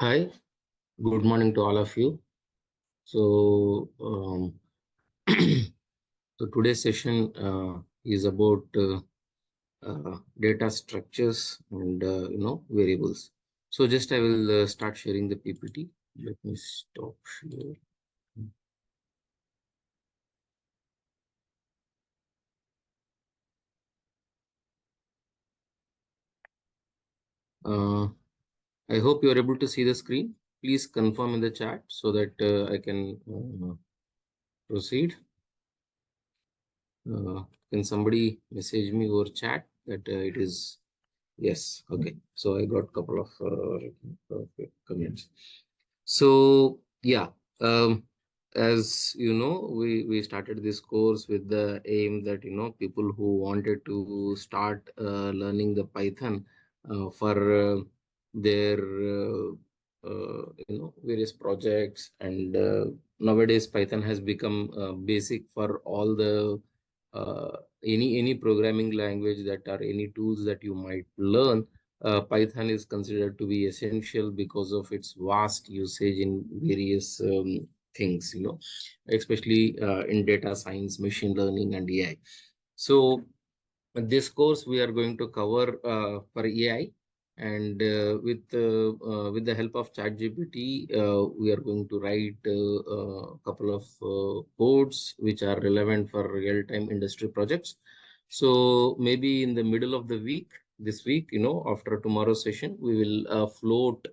Hi, good morning to all of you. So, so today's session is about data structures and variables. So just I will start sharing the PPT. Let me stop here. I hope you are able to see the screen. Please confirm in the chat so that I can proceed. Can somebody message me over chat that it is yes? Okay. So I got a couple of comments. So yeah, as you know, we started this course with the aim that people who wanted to start learning the Python for their various projects, and nowadays Python has become basic for all the any programming language that are any tools that you might learn. Python is considered to be essential because of its vast usage in various things, especially in data science, machine learning, and AI. So this course we are going to cover for AI, and with the help of ChatGPT, we are going to write a couple of codes which are relevant for real-time industry projects. So maybe in the middle of the week, this week, after tomorrow's session, we will float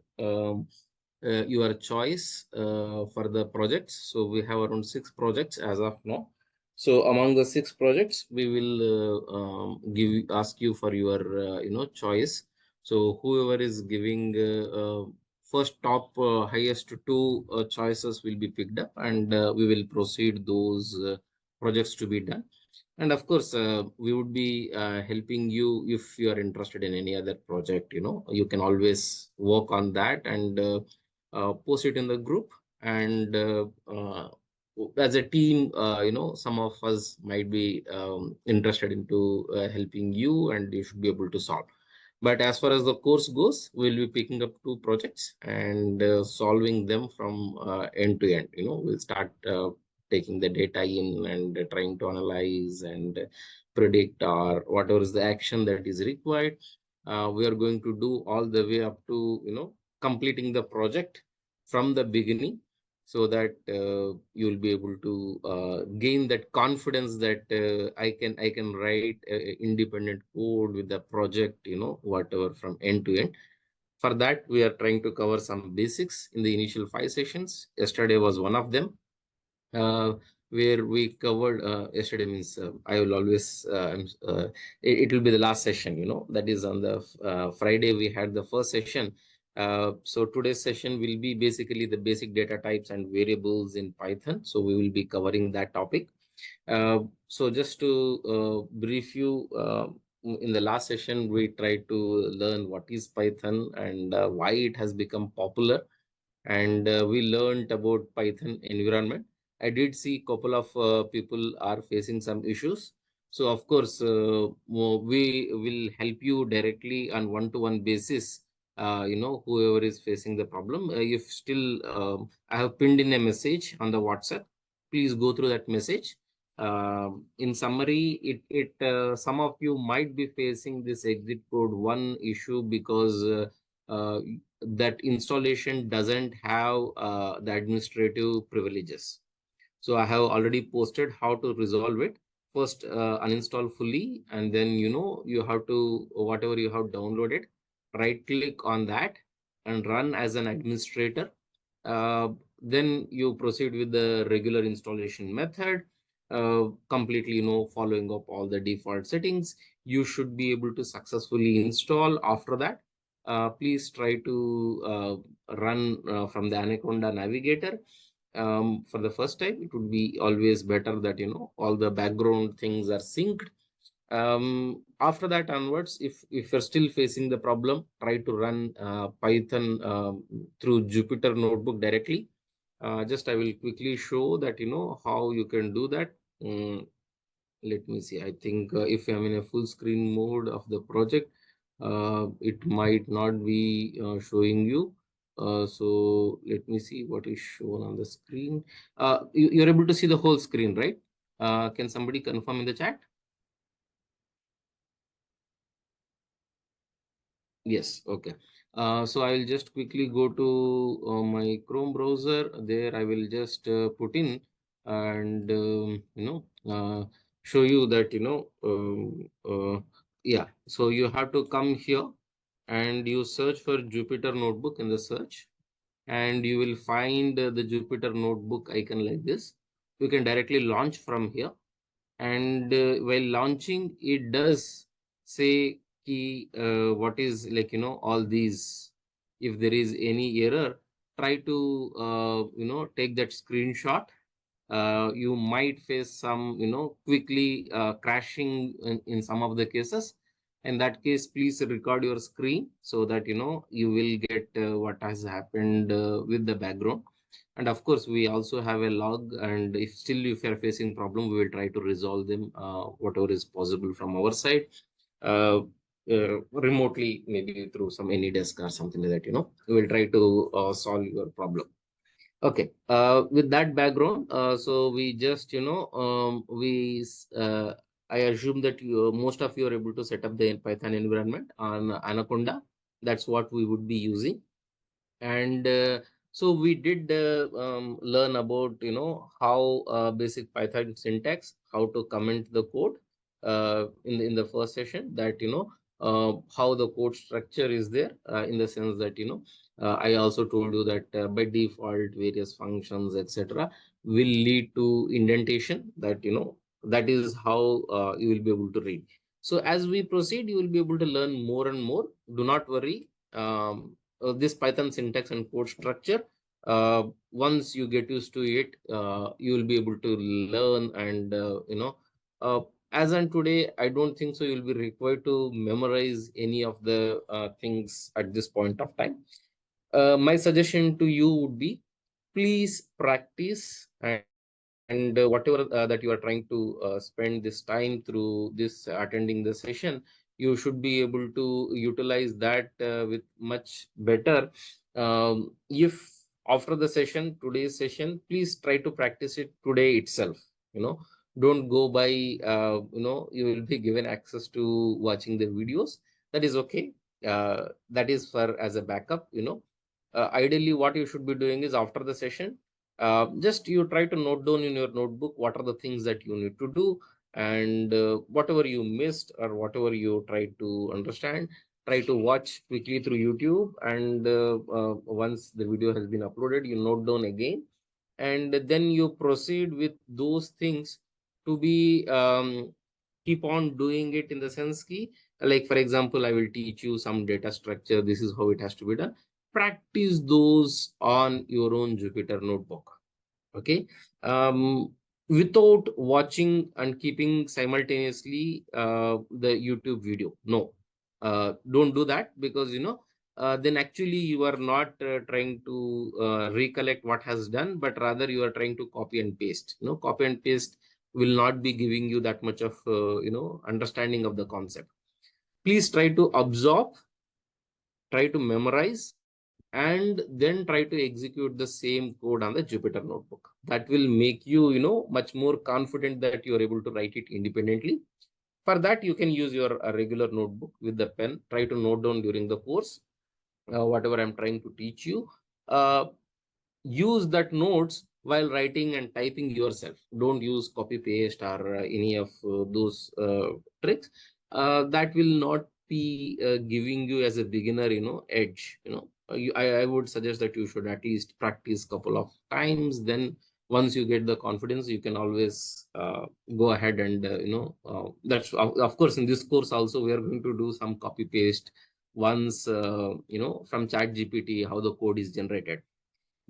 your choice for the projects. So we have around 6 projects as of now. So among the 6 projects, we will ask you for your choice. So whoever is giving first top highest 2 choices will be picked up, and we will proceed those projects to be done. And of course, we would be helping you if you are interested in any other project. You can always work on that and post it in the group. And as a team, some of us might be interested into helping you, and you should be able to solve. But as far as the course goes, we'll be picking up 2 projects and solving them from end to end. We'll start taking the data in and trying to analyze and predict or whatever is the action that is required. We are going to do all the way up to completing the project from the beginning, so that you'll be able to gain that confidence that I can write independent code with the project, whatever from end to end. For that, we are trying to cover some basics in the initial 5 sessions. Yesterday was one of them, uh, where we covered yesterday means I will always it will be the last session, that is on the Friday we had the first session. So today's session will be basically the basic data types and variables in Python. So we will be covering that topic. So just to brief you, in the last session we tried to learn what is Python and why it has become popular, and we learned about Python environment. I did see couple of people are facing some issues. So of course, we will help you directly on one-to-one basis. Whoever is facing the problem, if still, I have pinned in a message on the WhatsApp. Please go through that message. In summary, some of you might be facing this exit code one issue because that installation doesn't have the administrative privileges. So I have already posted how to resolve it. First, uninstall fully, and then you have to, whatever you have downloaded, right click on that and run as an administrator. uh, then you proceed with the regular installation method, completely following up all the default settings. You should be able to successfully install. After that, please try to run from the Anaconda navigator. For the first time, it would be always better that all the background things are synced. After that onwards, if you're still facing the problem, try to run Python through Jupyter Notebook directly. Just I will quickly show that how you can do that. Let me see. I think if I'm in a full screen mode of the project, it might not be showing you. So let me see what is shown on the screen. You're able to see the whole screen, right? Can somebody confirm in the chat? Yes, okay. So I will just quickly go to my Chrome browser. There I will just put in and show you that yeah. So you have to come here and you search for Jupyter Notebook in the search, and you will find the Jupyter Notebook icon like this. You can directly launch from here, and while launching it does say key what is all these. If there is any error, try to take that screenshot. You might face some quickly crashing in some of the cases. In that case, please record your screen so that you will get what has happened with the background. And of course, we also have a log, and if you are facing problem, we will try to resolve them whatever is possible from our side, uh, remotely, maybe through some AnyDesk or something like that. We will try to solve your problem. Okay, with that background, so we just, I assume that most of you are able to set up the Python environment on Anaconda. That's what we would be using. And so we did learn about how basic Python syntax, how to comment the code in the first session, that how the code structure is there, in the sense that I also told you that by default various functions etc will lead to indentation, that that is how you will be able to read. So as we proceed, you will be able to learn more and more. Do not worry. This Python syntax and code structure, once you get used to it, you will be able to learn. And uh, as on today, I don't think so you'll be required to memorize any of the things at this point of time. My suggestion to you would be, please practice, and whatever that you are trying to spend this time through this attending the session, you should be able to utilize that with much better. If after the session, today's session, please try to practice it today itself. Don't go by you will be given access to watching the videos. That is okay. That is for as a backup. Ideally what you should be doing is, after the session, just you try to note down in your notebook what are the things that you need to do, and whatever you missed or whatever you try to understand, try to watch quickly through YouTube. And once the video has been uploaded, you note down again, and then you proceed with those things to be keep on doing it, in the sense key, like for example, I will teach you some data structure. This is how it has to be done. Practice those on your own Jupyter notebook. Okay. Without watching and keeping simultaneously the YouTube video. No, don't do that, because then actually you are not trying to recollect what has done, but rather you are trying to copy and paste. Copy and paste will not be giving you that much of understanding of the concept. Please try to absorb, try to memorize, and then try to execute the same code on the Jupyter notebook. That will make you, much more confident that you are able to write it independently. For that, you can use your regular notebook with the pen. Try to note down during the course whatever I'm trying to teach you. Uh, Use that notes while writing and typing yourself. Don't use copy paste or any of those tricks. That will not be giving you as a beginner edge. I would suggest that you should at least practice couple of times. Then once you get the confidence, you can always go ahead and that's of course in this course also we are going to do some copy paste once from ChatGPT how the code is generated.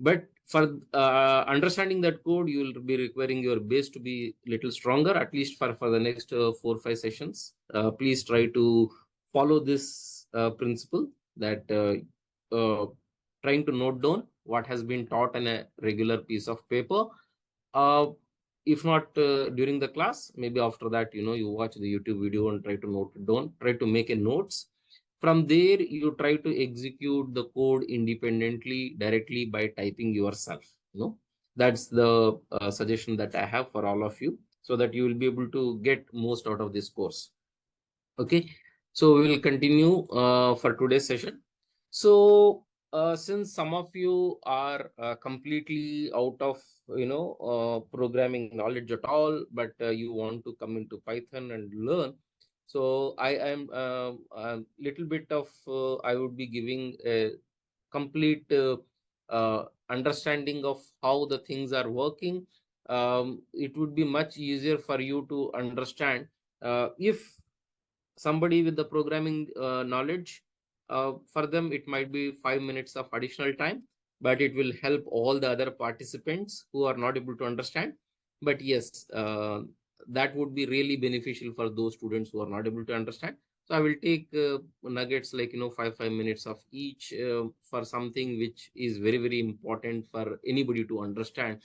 But for understanding that code, you will be requiring your base to be little stronger, at least for the next 4 or 5 sessions. Please try to follow this principle, that trying to note down what has been taught in a regular piece of paper. uh, if not during the class, maybe after that you watch the YouTube video and try to note it down, try to make a notes. From there, you try to execute the code independently, directly by typing yourself. That's the suggestion that I have for all of you, so that you will be able to get most out of this course. Okay, so we will continue for today's session. So since some of you are completely out of programming knowledge at all, but you want to come into Python and learn, so I am a little bit of I would be giving a complete understanding of how the things are working. It would be much easier for you to understand if somebody with the programming knowledge, for them it might be 5 minutes of additional time, but it will help all the other participants who are not able to understand. But yes, that would be really beneficial for those students who are not able to understand. So I will take nuggets like 5 minutes of each for something which is very very important for anybody to understand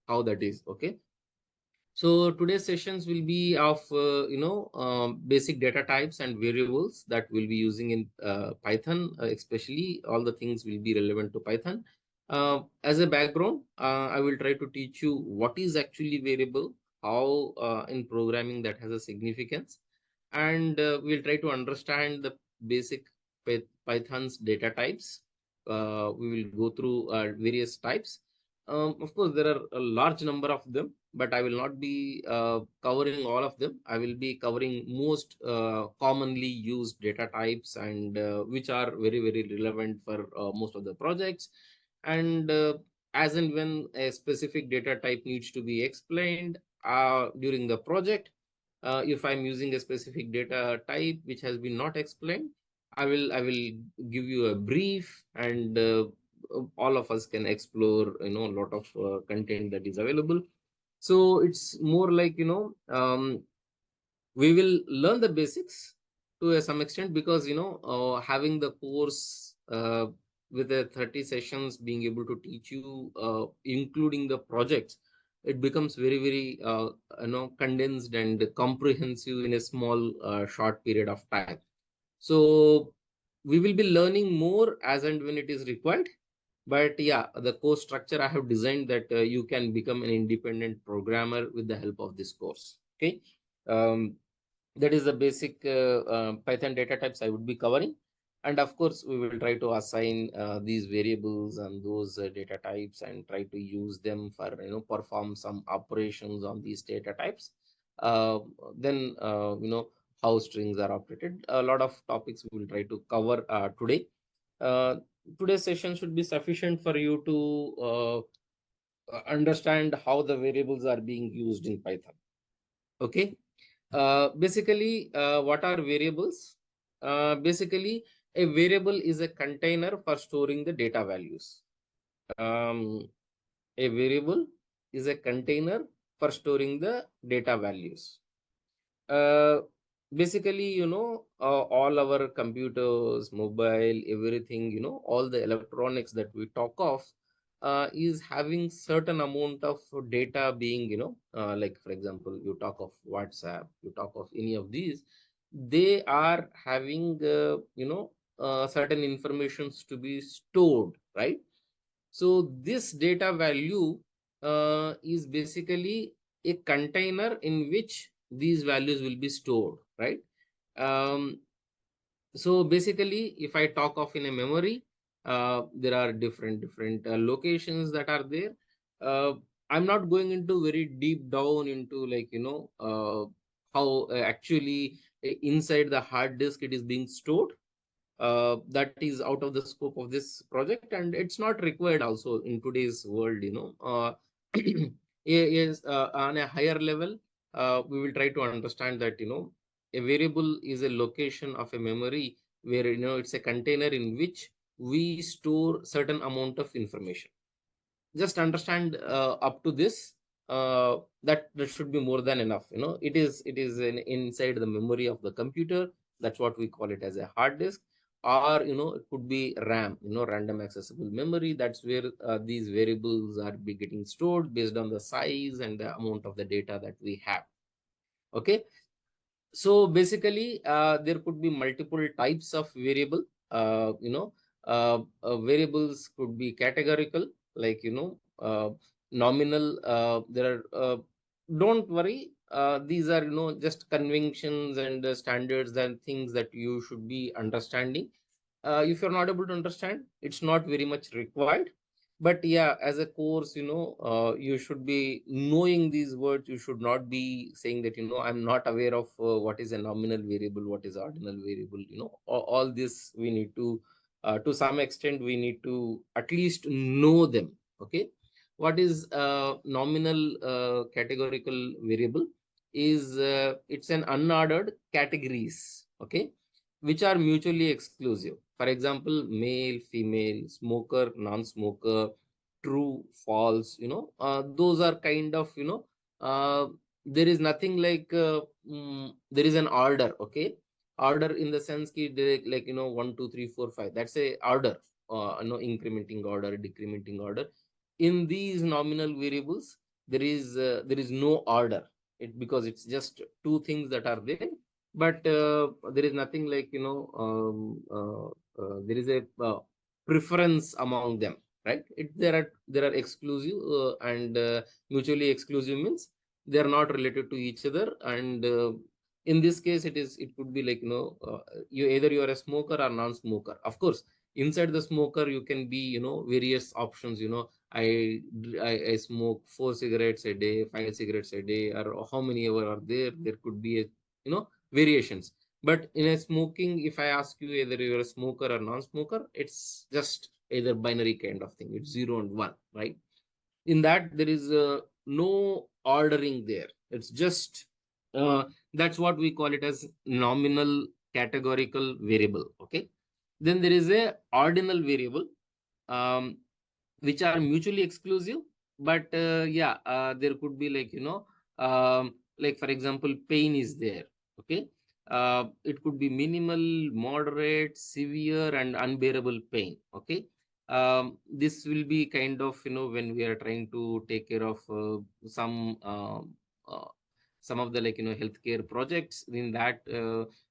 how that is. Okay, so today's sessions will be of basic data types and variables that we'll be using in Python. Especially all the things will be relevant to Python. As a background, I will try to teach you what is actually variable, how in programming that has a significance, and we'll try to understand the basic Python's data types. We will go through various types. Of course, there are a large number of them, but I will not be covering all of them. I will be covering most commonly used data types, and which are very, very relevant for most of the projects. And as and when a specific data type needs to be explained during the project, if I'm using a specific data type which has been not explained, I will give you a brief, and all of us can explore a lot of content that is available. So it's more like we will learn the basics to some extent, because having the course with the 30 sessions, being able to teach you including the projects, it becomes very very condensed and comprehensive in a small short period of time. So we will be learning more as and when it is required. But yeah, the course structure I have designed that you can become an independent programmer with the help of this course. Okay, um, that is the basic Python data types I would be covering. And of course, we will try to assign these variables and those data types, and try to use them for perform some operations on these data types. Uh, then how strings are operated. A lot of topics we will try to cover today. Uh, Today's session should be sufficient for you to understand how the variables are being used in Python. Okay. Basically, what are variables? Basically, a variable is a container for storing the data values. A variable is a container for storing the data values. uh, Basically, all our computers, mobile, everything, all the electronics that we talk of is having certain amount of data being, like for example, you talk of WhatsApp, you talk of any of these, they are having certain informations to be stored, right? So this data value is basically a container in which these values will be stored, right? Um, so basically, if I talk of in a memory, there are different locations that are there. Uh, I'm not going into very deep down into like how actually inside the hard disk it is being stored. That is out of the scope of this project, and it's not required also in today's world. Yes, on a higher level, we will try to understand that a variable is a location of a memory where it's a container in which we store certain amount of information. Just understand up to this, that should be more than enough. It is inside the memory of the computer. That's what we call it as a hard disk. Or it could be RAM, random accessible memory. That's where these variables are be getting stored based on the size and the amount of the data that we have. Okay, So basically, there could be multiple types of variable. Variables could be categorical, like nominal. There are. Don't worry. These are just conventions and standards and things that you should be understanding. If you're not able to understand, it's not very much required. But yeah, as a course, you should be knowing these words. You should not be saying that I'm not aware of what is a nominal variable, what is ordinal variable. All this we need to some extent we need to at least know them. Okay. What is nominal categorical variable is it's an unordered categories, okay, which are mutually exclusive. For example, male, female, smoker, non-smoker, true, false. Those are kind of there is nothing like there is an order. Okay, order in the sense ki like 1 2 3 4 5. That's a order. No incrementing order, decrementing order. In these nominal variables, there is no order. Because it's just two things that are there, but there is nothing like there is a preference among them, right? There are exclusive and mutually exclusive means they are not related to each other. And in this case, it could be like you are a smoker or non-smoker. Of course, inside the smoker you can be various options. I smoke 4 cigarettes a day, 5 cigarettes a day, or how many ever are there. There could be a variations. But in a smoking, if I ask you whether you're a smoker or non-smoker, it's just either binary kind of thing. It's 0 and 1, right? In that, there is no ordering there. It's just that's what we call it as nominal categorical variable. Okay. Then there is a ordinal variable. Um, which are mutually exclusive. But yeah, there could be like like for example, pain is there. Okay. It could be minimal, moderate, severe, and unbearable pain. Okay. This will be kind of when we are trying to take care of uh, some of the like healthcare projects. In that,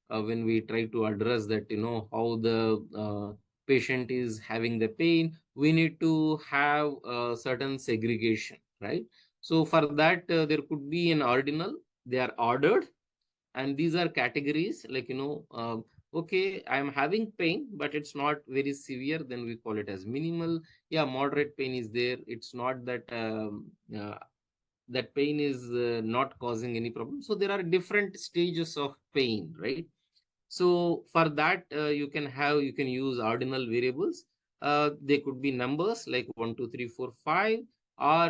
when we try to address that, how the patient is having the pain, we need to have a certain segregation, right? So for that, there could be an ordinal. They are ordered, and these are categories like okay, I am having pain, but it's not very severe, then we call it as minimal. Yeah, moderate pain is there. It's not that that pain is not causing any problem. So there are different stages of pain, right? So for that, you can use ordinal variables. They could be numbers like 1 2 3 4 5, or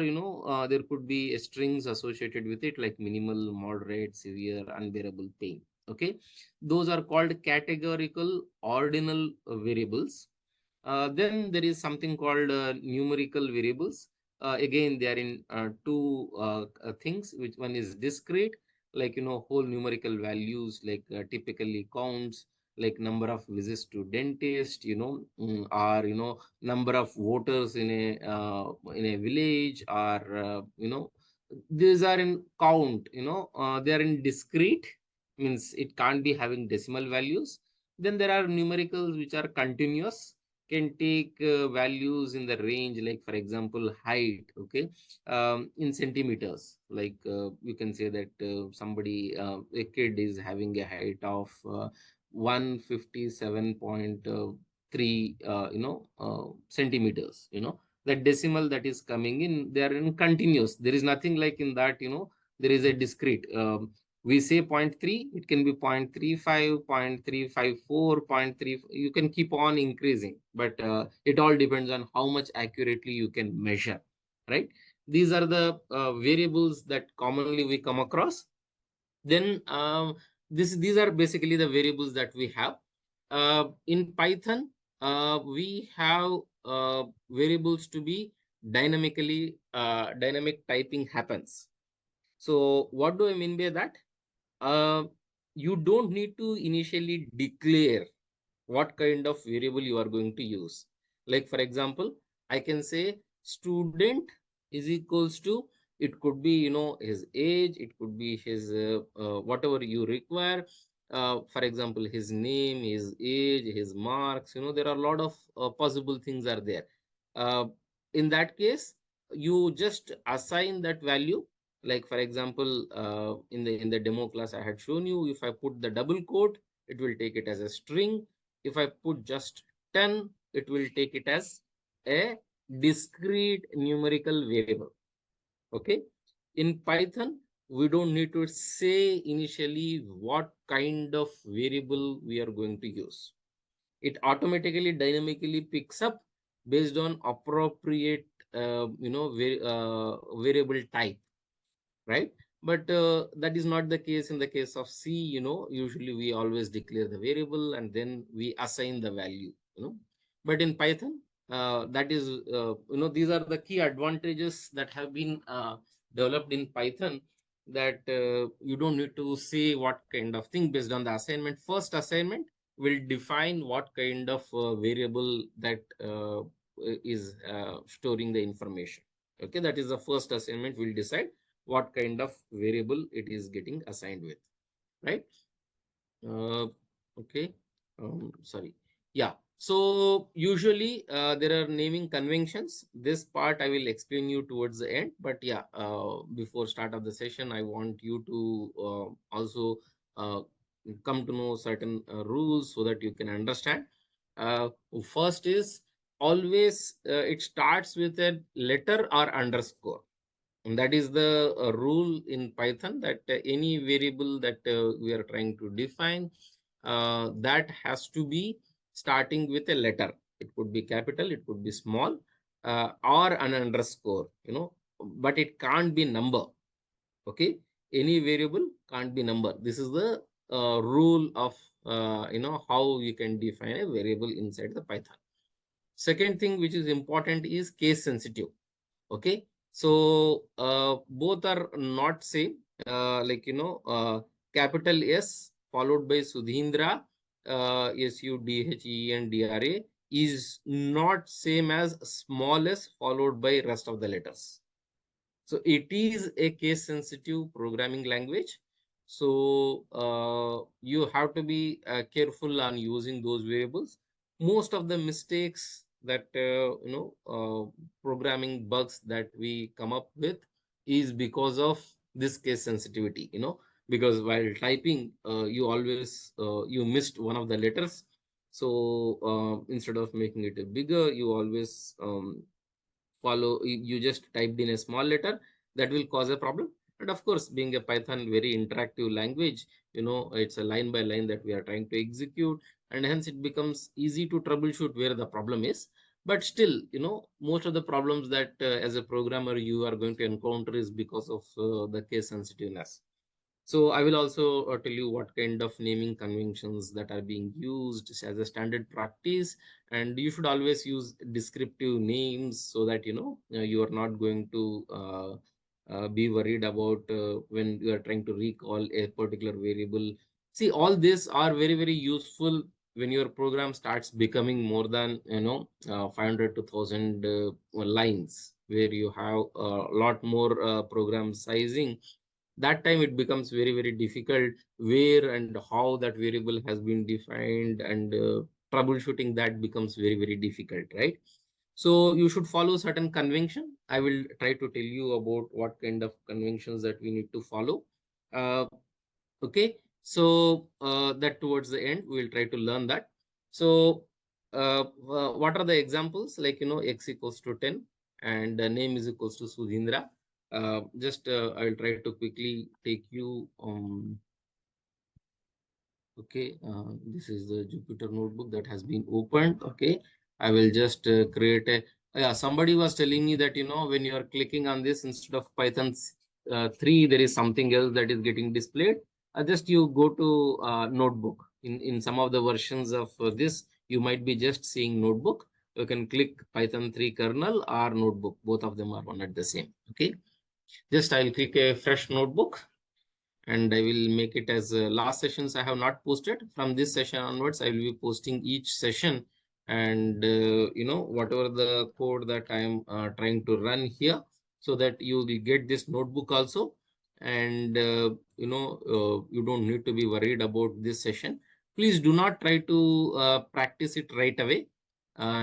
there could be strings associated with it like minimal, moderate, severe, unbearable pain. Okay, those are called categorical ordinal variables. Then there is something called numerical variables. Again, they are in two things. Which one is discrete, like whole numerical values, like typically counts, like number of visits to dentist, or number of voters in a village, or these are in count. They are in discrete, means it can't be having decimal values. Then there are numericals which are continuous, can take values in the range, like for example, height. Okay, in centimeters, like you can say that somebody, a kid is having a height of 157.3 centimeters. That decimal that is coming in, they are in continuous. There is nothing like in that. There is a discrete. We say zero point 0.3, it can be 0.35, 0.354, 0.3. You can keep on increasing, but it all depends on how much accurately you can measure, right? These are the variables that commonly we come across. Then these are basically the variables that we have. In Python, we have variables to be dynamic typing happens. So what do I mean by that? uh, you don't need to initially declare what kind of variable you are going to use. Like for example, I can say student is equals to It could be, his age, it could be his whatever you require. For example, his name, his age, his marks, there are a lot of possible things are there. uh, in that case, you just assign that value. Like for example, in the demo class I had shown you, if I put the double quote, it will take it as a string. If I put just 10, it will take it as a discrete numerical variable. Okay. In Python, we don't need to say initially what kind of variable we are going to use. It automatically dynamically picks up based on appropriate variable type, right? But that is not the case in the case of C. Usually we always declare the variable and then we assign the value. But in Python, that is these are the key advantages that have been developed in Python, that you don't need to say what kind of thing based on the assignment. First assignment will define what kind of variable that is storing the information. Okay, that is the first assignment will decide what kind of variable it is getting assigned with, right? uh, okay. Sorry. Yeah, so usually there are naming conventions. This part I will explain you towards the end, but yeah, before start of the session, I want you to also uh, come to know certain rules so that you can understand. uh, First is, always it starts with a letter or underscore. And that is the rule in Python, that any variable that we are trying to define, that has to be starting with a letter. It could be capital, it could be small, or an underscore, but it can't be number. Okay, any variable can't be number. This is the rule of how you can define a variable inside the Python. Second thing which is important is case sensitive. Okay, so both are not same. Capital S followed by Sudheendra, Sudhendra, is not same as small s followed by rest of the letters. So it is a case sensitive programming language. So you have to be careful on using those variables. Most of the mistakes that programming bugs that we come up with is because of this case sensitivity. Because while typing, you always you missed one of the letters. So instead of making it bigger, you always follow, you just typed in a small letter. That will cause a problem. And of course, being a Python very interactive language, it's a line by line that we are trying to execute, and hence it becomes easy to troubleshoot where the problem is. But still, most of the problems that as a programmer you are going to encounter is because of the case sensitiveness. So I will also tell you what kind of naming conventions that are being used as a standard practice, and you should always use descriptive names so that you are not going to be worried about when you are trying to recall a particular variable. See, all these are very very useful when your program starts becoming more than 500 to 1000 lines, where you have a lot more program sizing. That time it becomes very very difficult where and how that variable has been defined, and troubleshooting that becomes very very difficult, right? So you should follow certain convention. I will try to tell you about what kind of conventions that we need to follow. uh, okay, so that towards the end we will try to learn that. So what are the examples? Like x equals to 10 and name is equals to Sudheendra. Just I will try to quickly take you. Okay, this is the Jupyter notebook that has been opened. Okay, I will just create a. Yeah, somebody was telling me that when you are clicking on this, instead of Python 3, there is something else that is getting displayed. Just you go to notebook. In some of the versions of this, you might be just seeing notebook. You can click Python 3 kernel or notebook. Both of them are one at the same. Okay, just I'll click a fresh notebook, and I will make it as last sessions I have not posted. From this session onwards, I will be posting each session, and whatever the code that I am trying to run here, so that you will get this notebook also. And you don't need to be worried about this session. Please do not try to practice it right away.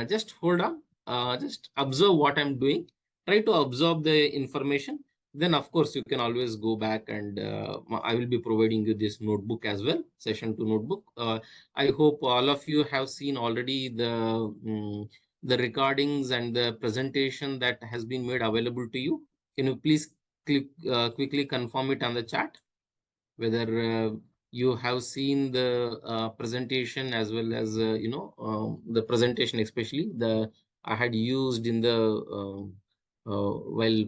Just hold on, just observe what I'm doing, try to absorb the information. Then of course you can always go back, and I will be providing you this notebook as well, session 2 notebook. I hope all of you have seen already the recordings and the presentation that has been made available to you. Can you please quickly confirm it on the chat whether you have seen the presentation, as well as the presentation, especially the I had used in the while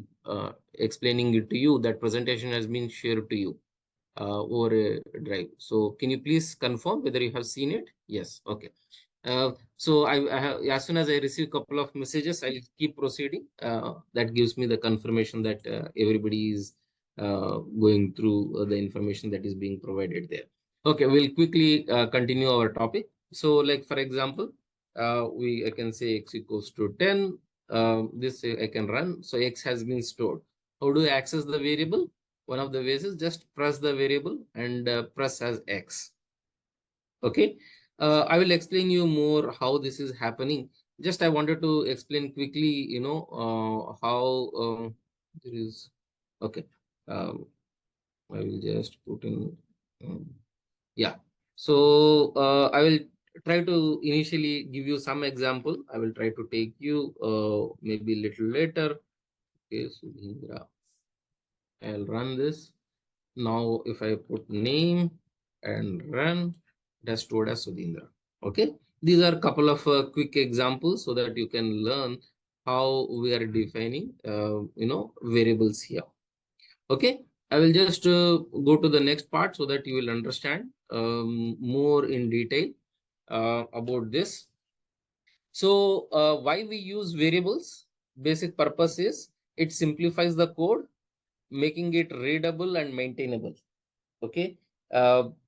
explaining it to you. That presentation has been shared to you over a drive. So can you please confirm whether you have seen it? Yes. Okay. So I have, as soon as I receive a couple of messages, I'll keep proceeding. That gives me the confirmation that everybody is going through the information that is being provided there. Okay, we'll quickly continue our topic. So, like for example, I can say x equals to 10. This I can run. So x has been stored. How do I access the variable? One of the ways is just press the variable and press as x. Okay. I will explain you more how this is happening. Just I wanted to explain quickly, how there is. Okay. Um, I will just put in. um, yeah. So I will try to initially give you some example. I will try to take you maybe a little later. Okay, Sudheendra. I'll run this. Now, if I put name and run, it has stored as Sudheendra. Okay. These are a couple of quick examples so that you can learn how we are defining, variables here. Okay. I will just go to the next part so that you will understand more in detail about this. So why we use variables? Basic purpose is it simplifies the code, making it readable and maintainable. Okay.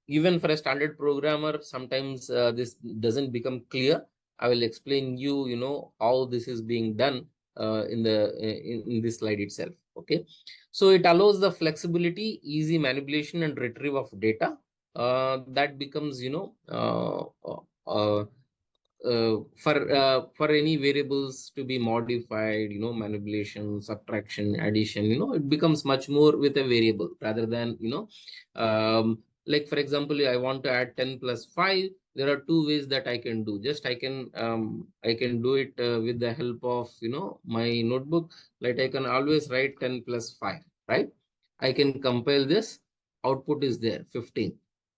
Even for a standard programmer, sometimes this doesn't become clear. I will explain you how this is being done in this slide itself. Okay. So it allows the flexibility, easy manipulation and retrieve of data that becomes for any variables to be modified, manipulation, subtraction, addition, it becomes much more with a variable rather than like for example, I want to add 10 plus 5. There are two ways that I can do. Just I can do it with the help of my notebook. Like I can always write 10 plus 5, right? I can compile this. Output is there, 15.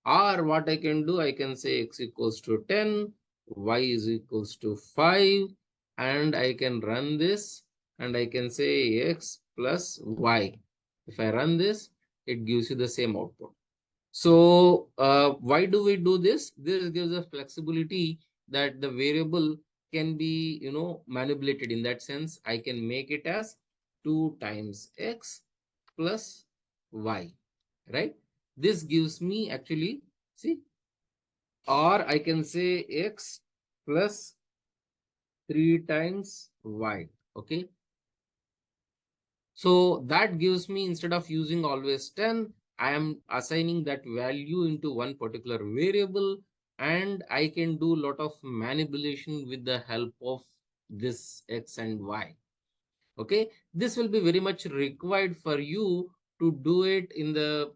Or what I can do, I can say x equals to 10, y is equals to 5, and I can run this, and I can say x plus y. If I run this, it gives you the same output. So why do we do this? This gives us flexibility that the variable can be manipulated. In that sense, I can make it as 2 times x plus y, right? This gives me actually, see, or I can say x plus 3 times y. Okay. So that gives me, instead of using always 10, I am assigning that value into one particular variable, and I can do a lot of manipulation with the help of this x and y. Okay. This will be very much required for you to do it in the,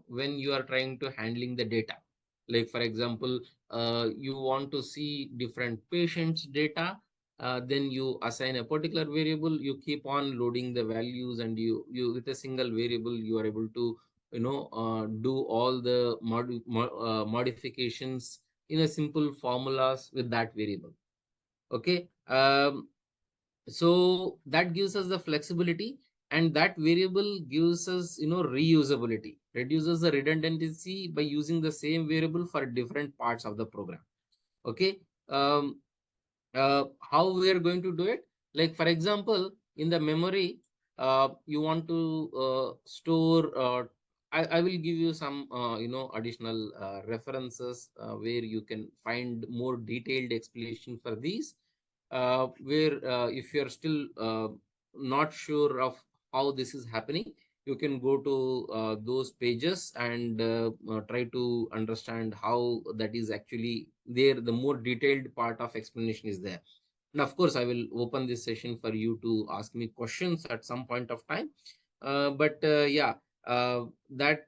when you are trying to handling the data. Like for example, you want to see different patients data, then you assign a particular variable, you keep on loading the values, and you with a single variable you are able to do all the modifications in a simple formulas with that variable. Okay. So that gives us the flexibility, and that variable gives us reusability, reduces the redundancy by using the same variable for different parts of the program. Okay. How we are going to do it? Like for example, in the memory, you want to store I will give you some additional references where you can find more detailed explanation for these, where if you're still not sure of how this is happening, you can go to those pages and try to understand how that is actually there. The more detailed part of explanation is there. And of course, I will open this session for you to ask me questions at some point of time. Yeah, that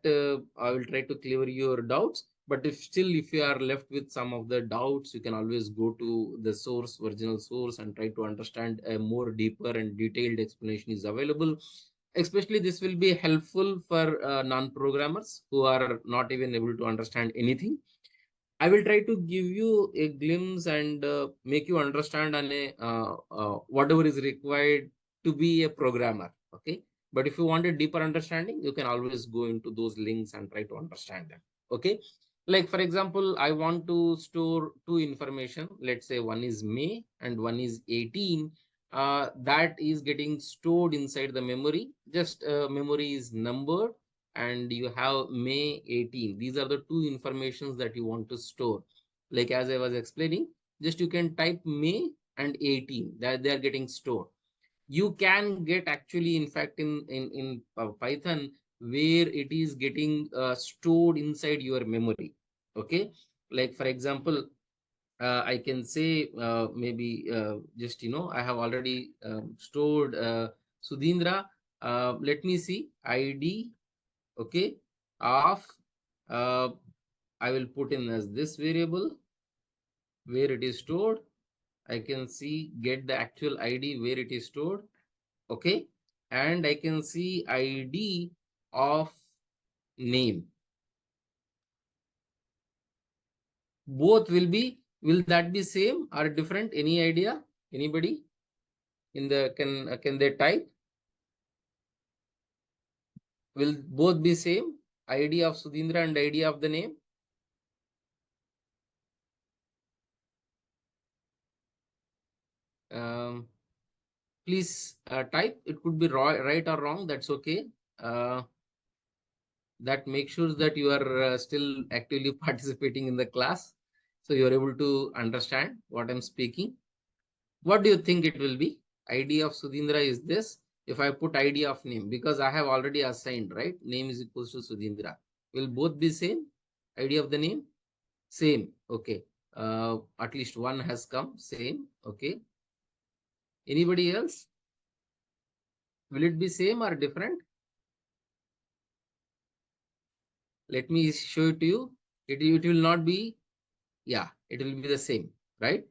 I will try to clear your doubts. But if you are left with some of the doubts, you can always go to the source, original source, and try to understand a more deeper and detailed explanation is available. Especially this will be helpful for non-programmers who are not even able to understand anything. I will try to give you a glimpse and make you understand on a whatever is required to be a programmer. Okay, but if you want a deeper understanding, you can always go into those links and try to understand them. Okay, like for example, I want to store two information. Let's say one is May and one is 18. That is getting stored inside the memory. Just memory is numbered and you have May 18. These are the two informations that you want to store. Like as I was explaining, just you can type May and 18, that they are getting stored. You can get actually, in fact, in Python, where it is getting stored inside your memory. Okay, like for example, I can say maybe just I have already stored Sudheendra. Let me see ID. Okay, of uh, I will put in as this variable where it is stored. I can see get the actual ID where it is stored. Okay, and I can see ID of name. Both will that be same or different? Any idea? Anybody in the can they type? Will both be same? ID of Sudheendra and ID of the name? Um, please type. It could be right or wrong. That's okay. That makes sure that you are still actively participating in the class, so you are able to understand what I'm speaking. What do you think it will be? ID of Sudheendra is this. If I put ID of name, because I have already assigned, right? Name is equals to Sudheendra. Will both be same? ID of the name? Same. Okay. At least one has come. Same. Okay. Anybody else? Will it be same or different? Let me show it to you. It will not be, yeah, it will be the same, right?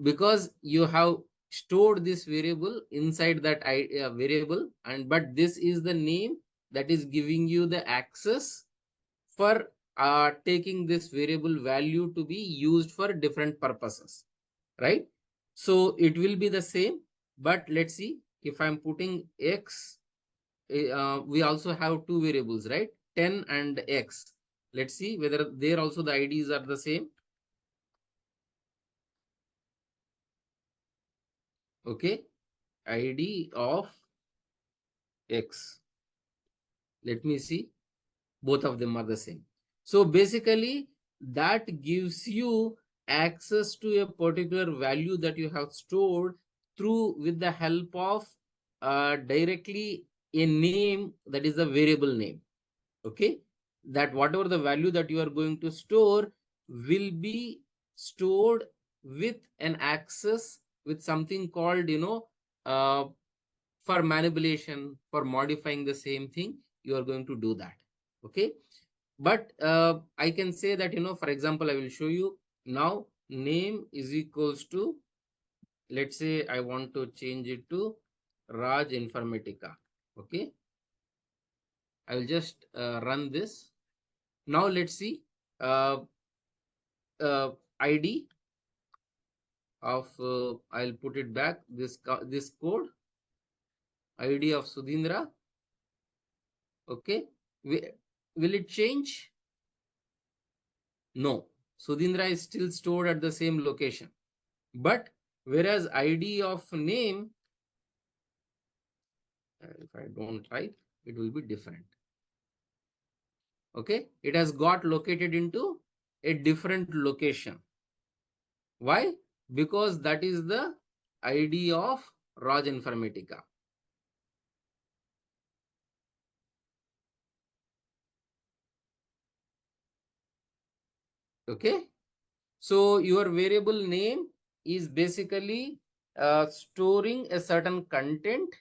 Because you have stored this variable inside that variable, and but this is the name that is giving you the access for taking this variable value to be used for different purposes, right? So it will be the same, but let's see if I'm putting x. We also have two variables, right? 10 and x. Let's see whether there also the IDs are the same. Okay, ID of x. Let me see. Both of them are the same. So basically, that gives you access to a particular value that you have stored through with the help of directly a name that is a variable name. Okay, that whatever the value that you are going to store will be stored with an access with something called uh, for manipulation, for modifying the same thing, you are going to do that. Okay, but I can say that for example, I will show you now. Name is equals to, let's say I want to change it to Raj Informatica. Okay, I will just run this. Now let's see. uh, ID of I'll put it back, this code, ID of Sudheendra. Okay, will it change? No, Sudheendra is still stored at the same location, but whereas ID of name, if I don't write, it will be different. Okay, it has got located into a different location. Why? Because that is the ID of Raj Informatica. Okay. So your variable name is basically storing a certain content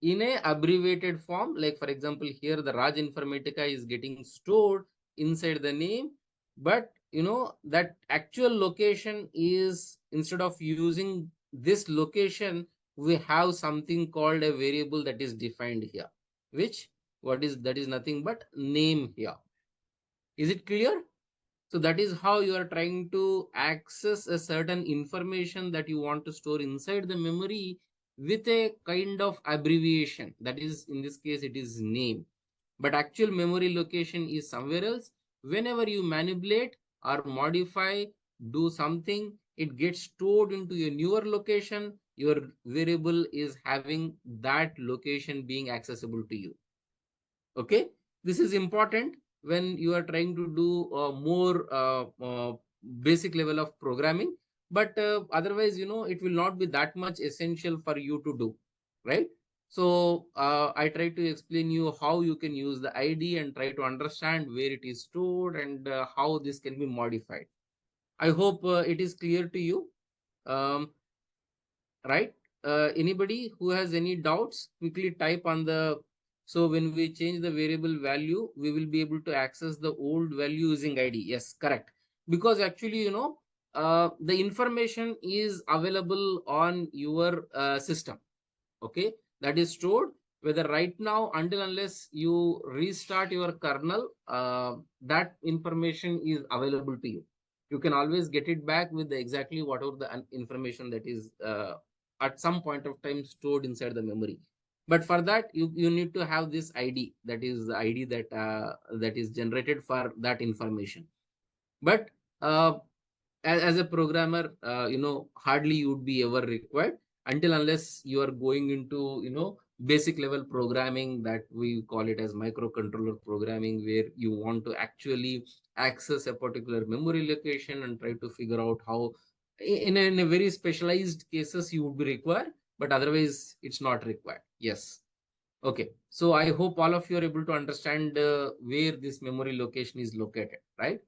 in a abbreviated form. Like for example, here the Raj Informatica is getting stored inside the name, but that actual location is, instead of using this location, we have something called a variable that is defined here, which what is that is nothing but name here. Is it clear? So that is how you are trying to access a certain information that you want to store inside the memory with a kind of abbreviation. That is, in this case, it is name. But actual memory location is somewhere else. Whenever you manipulate or modify, do something, it gets stored into a newer location. Your variable is having that location being accessible to you. Okay, this is important when you are trying to do more basic level of programming, but otherwise it will not be that much essential for you to do, right? So I try to explain you how you can use the id and try to understand where it is stored and how this can be modified. I hope it is clear to you. um, right? Anybody who has any doubts, quickly type on the. So when we change the variable value, we will be able to access the old value using id. Yes, correct. Because actually the information is available on your system. Okay, that is stored, whether right now, until unless you restart your kernel, that information is available to you. You can always get it back with the exactly whatever the information that is at some point of time stored inside the memory. But for that, you need to have this id, that is the id that is generated for that information. But uh, as a programmer, hardly you would be ever required, until unless you are going into basic level programming, that we call it as microcontroller programming, where you want to actually access a particular memory location and try to figure out how, in a very specialized cases you would be required, but otherwise it's not required. Yes. Okay, so I hope all of you are able to understand where this memory location is located, right?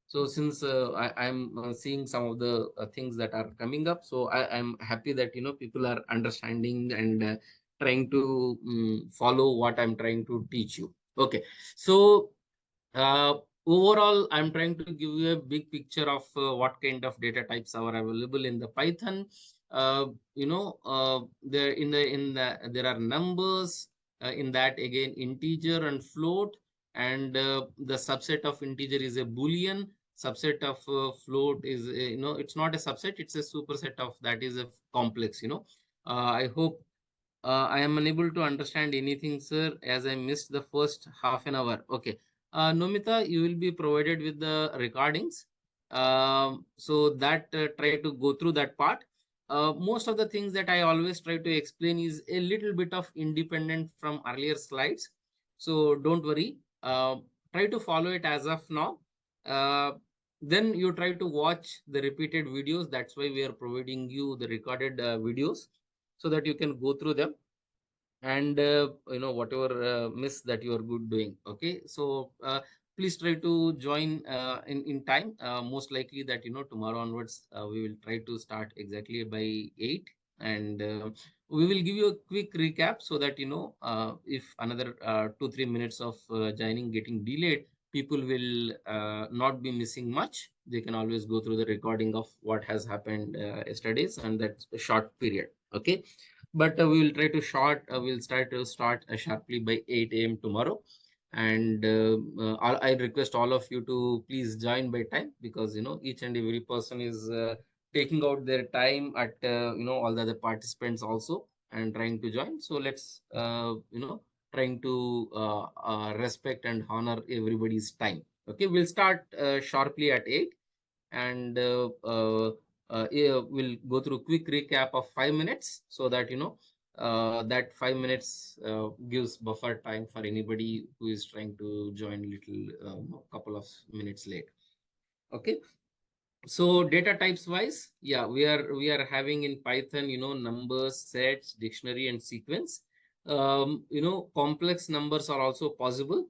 So since I'm seeing some of the things that are coming up, so I'm happy that people are understanding and trying to follow what I'm trying to teach you. Okay, so uh, overall, I'm trying to give you a big picture of what kind of data types are available in the Python. There there are numbers, in that again integer and float, and the subset of integer is a boolean. Subset of float is it's not a subset; it's a superset of that is a complex. I hope I am unable to understand anything, sir, as I missed the first half an hour. Okay. Nomita, you will be provided with the recordings. So that try to go through that part. Most of the things that I always try to explain is a little bit of independent from earlier slides. So don't worry. Try to follow it as of now. Uh, then you try to watch the repeated videos. That's why we are providing you the recorded videos, so that you can go through them, and whatever miss that you are good doing. Okay, so please try to join in time. Most likely that tomorrow onwards we will try to start exactly by 8, and we will give you a quick recap, so that if another 2-3 minutes of joining getting delayed, people will not be missing much. They can always go through the recording of what has happened yesterday's, and that's a short period. Okay, but we will try to we'll start sharply by 8 a.m. tomorrow. And I request all of you to please join by time, because each and every person is taking out their time at all the other participants also, and trying to join. So let's trying to respect and honor everybody's time. Okay, we'll start sharply at 8, and yeah, we'll go through quick recap of 5 minutes, so that that 5 minutes gives buffer time for anybody who is trying to join little couple of minutes late. Okay, So data types wise, yeah, we are having in Python, numbers, sets, dictionary, and sequence. Complex numbers are also possible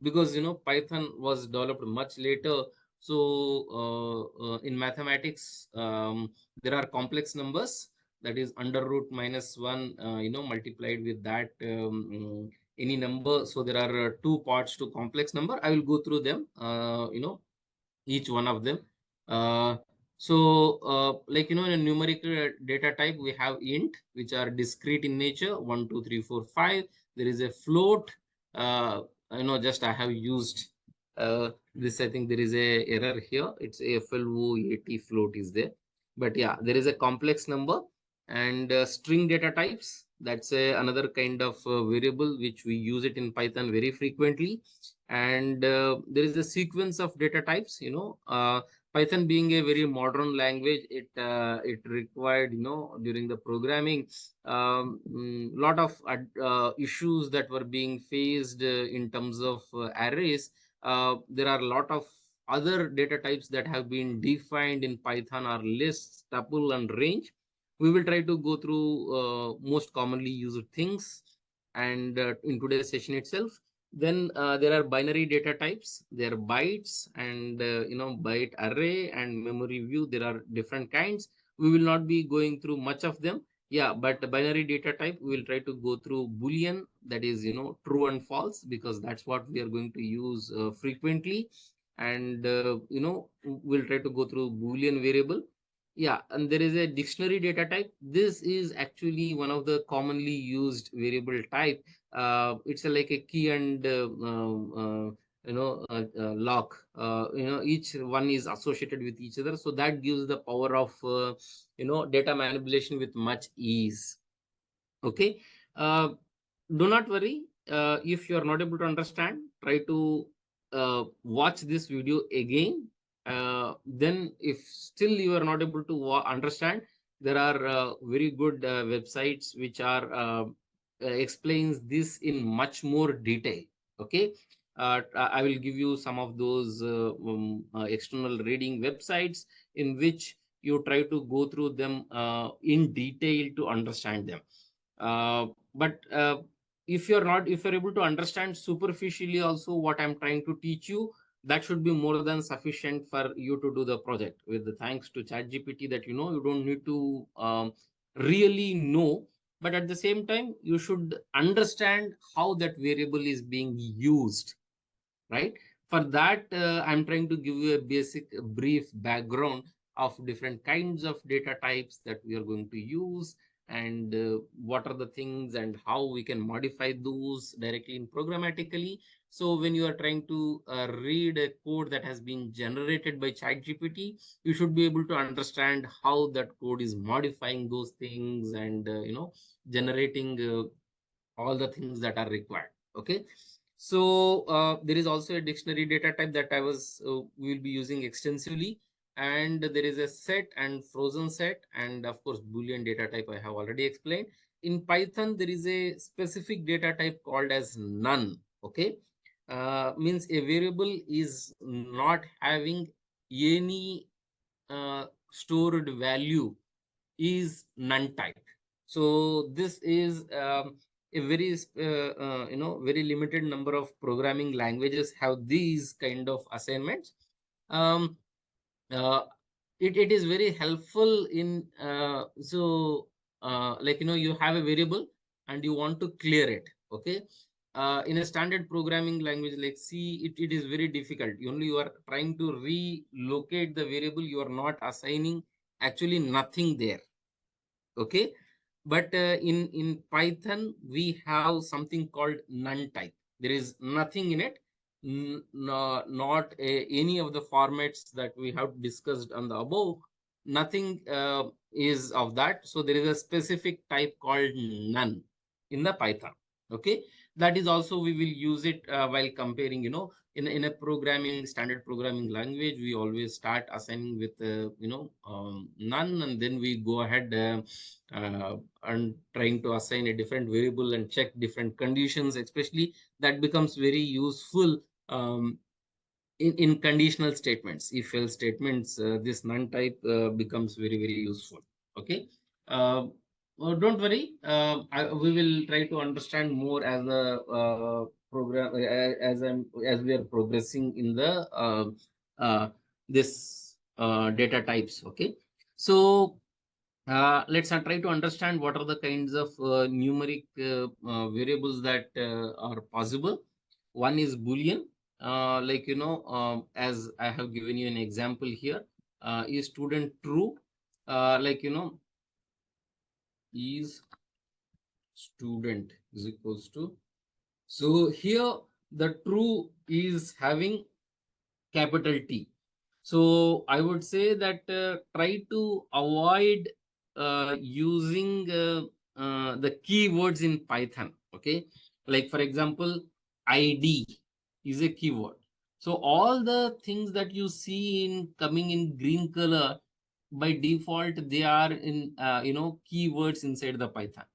because Python was developed much later. So in mathematics, there are complex numbers, that is under root minus one, multiplied with that any number. So there are two parts to complex number. I will go through them. Each one of them. Uh, like in a numerical data type, we have int, which are discrete in nature, 1, 2, 3, 4, 5. There is a float. Just I have used this. I think there is a error here. It's a float float is there, but yeah, there is a complex number and string data types. That's another kind of variable which we use it in Python very frequently. And there is a sequence of data types. Python being a very modern language, it required, during the programming, lot of issues that were being faced in terms of arrays. There are a lot of other data types that have been defined in Python, are lists, tuple, and range. We will try to go through most commonly used things and in today's session itself. Then there are binary data types. There are bytes and byte array and memory view. There are different kinds. We will not be going through much of them. Yeah, but the binary data type, we will try to go through Boolean, that is true and false, because that's what we are going to use frequently. And we'll try to go through Boolean variable. Yeah, and there is a dictionary data type. This is actually one of the commonly used variable type. It's like a key and lock. Each one is associated with each other, so that gives the power of data manipulation with much ease. Okay. uh, do not worry, if you are not able to understand, try to watch this video again. Then if still you are not able to understand, there are very good websites which are explains this in much more detail. Okay. I will give you some of those external reading websites in which you try to go through them in detail to understand them. But if you're able to understand superficially also what I'm trying to teach you, that should be more than sufficient for you to do the project. With the thanks to ChatGPT, that you don't need to really know, but at the same time you should understand how that variable is being used, right? For that, I'm trying to give you a basic brief background of different kinds of data types that we are going to use, and what are the things and how we can modify those directly in programmatically. So when you are trying to read a code that has been generated by ChatGPT, you should be able to understand how that code is modifying those things and generating all the things that are required. Okay. So there is also a dictionary data type that I was we will be using extensively, and there is a set and frozen set, and of course Boolean data type I have already explained. In Python there is a specific data type called as none. Okay. Means a variable is not having any stored value, is none type. So this is a very very limited number of programming languages have these kind of assignments. um, uh, it is very helpful in like you have a variable and you want to clear it. Okay. In a standard programming language like C, it is very difficult. Only you are trying to relocate the variable, you are not assigning actually nothing there. Okay. But in Python we have something called none type. There is nothing in it. No, not any of the formats that we have discussed on the above. Nothing is of that. So there is a specific type called none in the Python. Okay. That is also we will use it while comparing. In a programming standard programming language, we always start assigning with none, and then we go ahead and trying to assign a different variable and check different conditions. Especially that becomes very useful in conditional statements, if else statements, this none type becomes very useful. Okay. Don't worry, we will try to understand more as a program, as we are progressing in the this data types. Okay. So let's try to understand what are the kinds of numeric variables that are possible. One is Boolean, like as I have given you an example here. Is student true? Like is student is equals to. So here the true is having capital T. So I would say that try to avoid using the keywords in Python. Okay, like for example, ID is a keyword. So all the things that you see in coming in green color, by default they are in keywords inside the Python.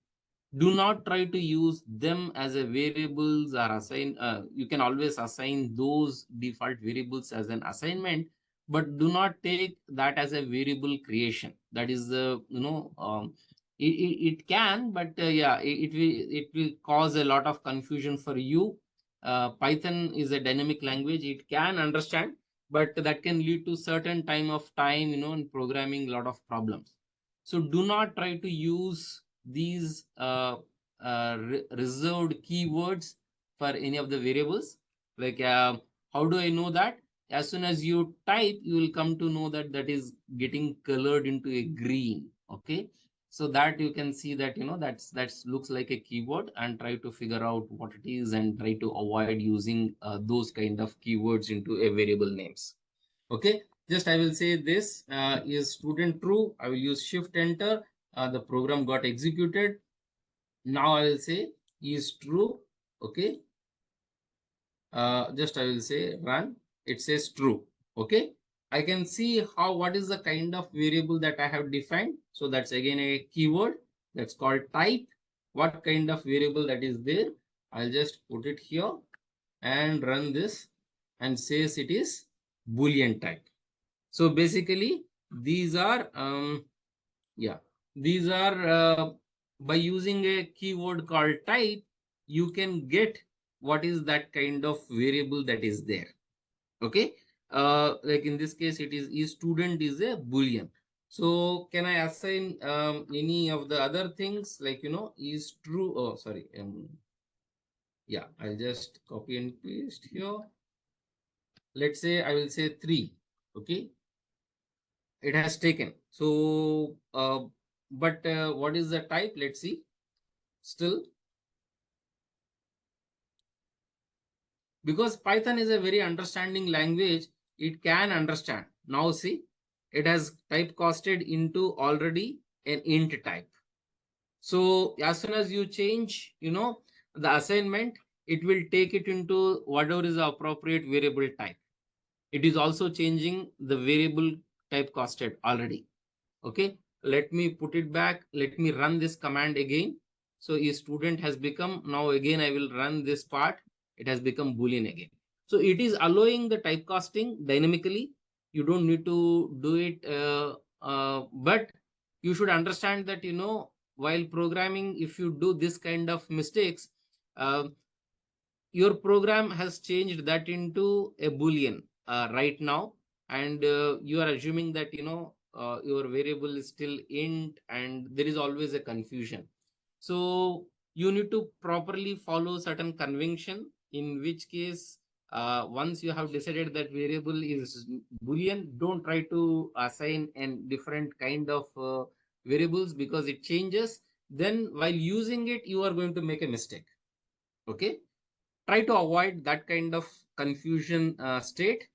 Do not try to use them as a variables or assign. You can always assign those default variables as an assignment, but do not take that as a variable creation. That is the it can, but yeah, it will cause a lot of confusion for you. Python is a dynamic language, it can understand, but that can lead to certain time in programming, a lot of problems. So do not try to use these reserved keywords for any of the variables. Like how do I know that? As soon as you type, you will come to know that that is getting colored into a green. Okay, so that you can see that that's looks like a keyword, and try to figure out what it is and try to avoid using those kind of keywords into a variable names. Okay, just I will say this is student true. I will use shift enter. The program got executed. Now I will say is true. Okay, just I will say run. It says true. Okay, I can see what is the kind of variable that I have defined. So that's again a keyword that's called type. What kind of variable that is there? I'll just put it here and run this and says it is Boolean type. So basically these are yeah, these are by using a keyword called type, you can get what is that kind of variable that is there. Okay, like in this case it is student is a Boolean. So can I assign any of the other things, like is true? Oh, sorry. Yeah, I'll just copy and paste here. Let's say I will say 3. Okay, it has taken. So but what is the type? Let's see. Still, because Python is a very understanding language, it can understand. Now see, it has typecasted into already an int type. So as soon as you change the assignment, it will take it into whatever is the appropriate variable type. It is also changing the variable typecasted already. Okay, let me put it back. Let me run this command again. So a student has become, now again I will run this part. It has become Boolean again. So it is allowing the typecasting dynamically. You don't need to do it, but you should understand that while programming, if you do this kind of mistakes, uh, your program has changed that into a Boolean right now, and you are assuming that your variable is still int, and there is always a confusion. So you need to properly follow certain convention, in which case once you have decided that variable is Boolean, don't try to assign a different kind of variables, because it changes. Then while using it, you are going to make a mistake. Okay, try to avoid that kind of confusion state.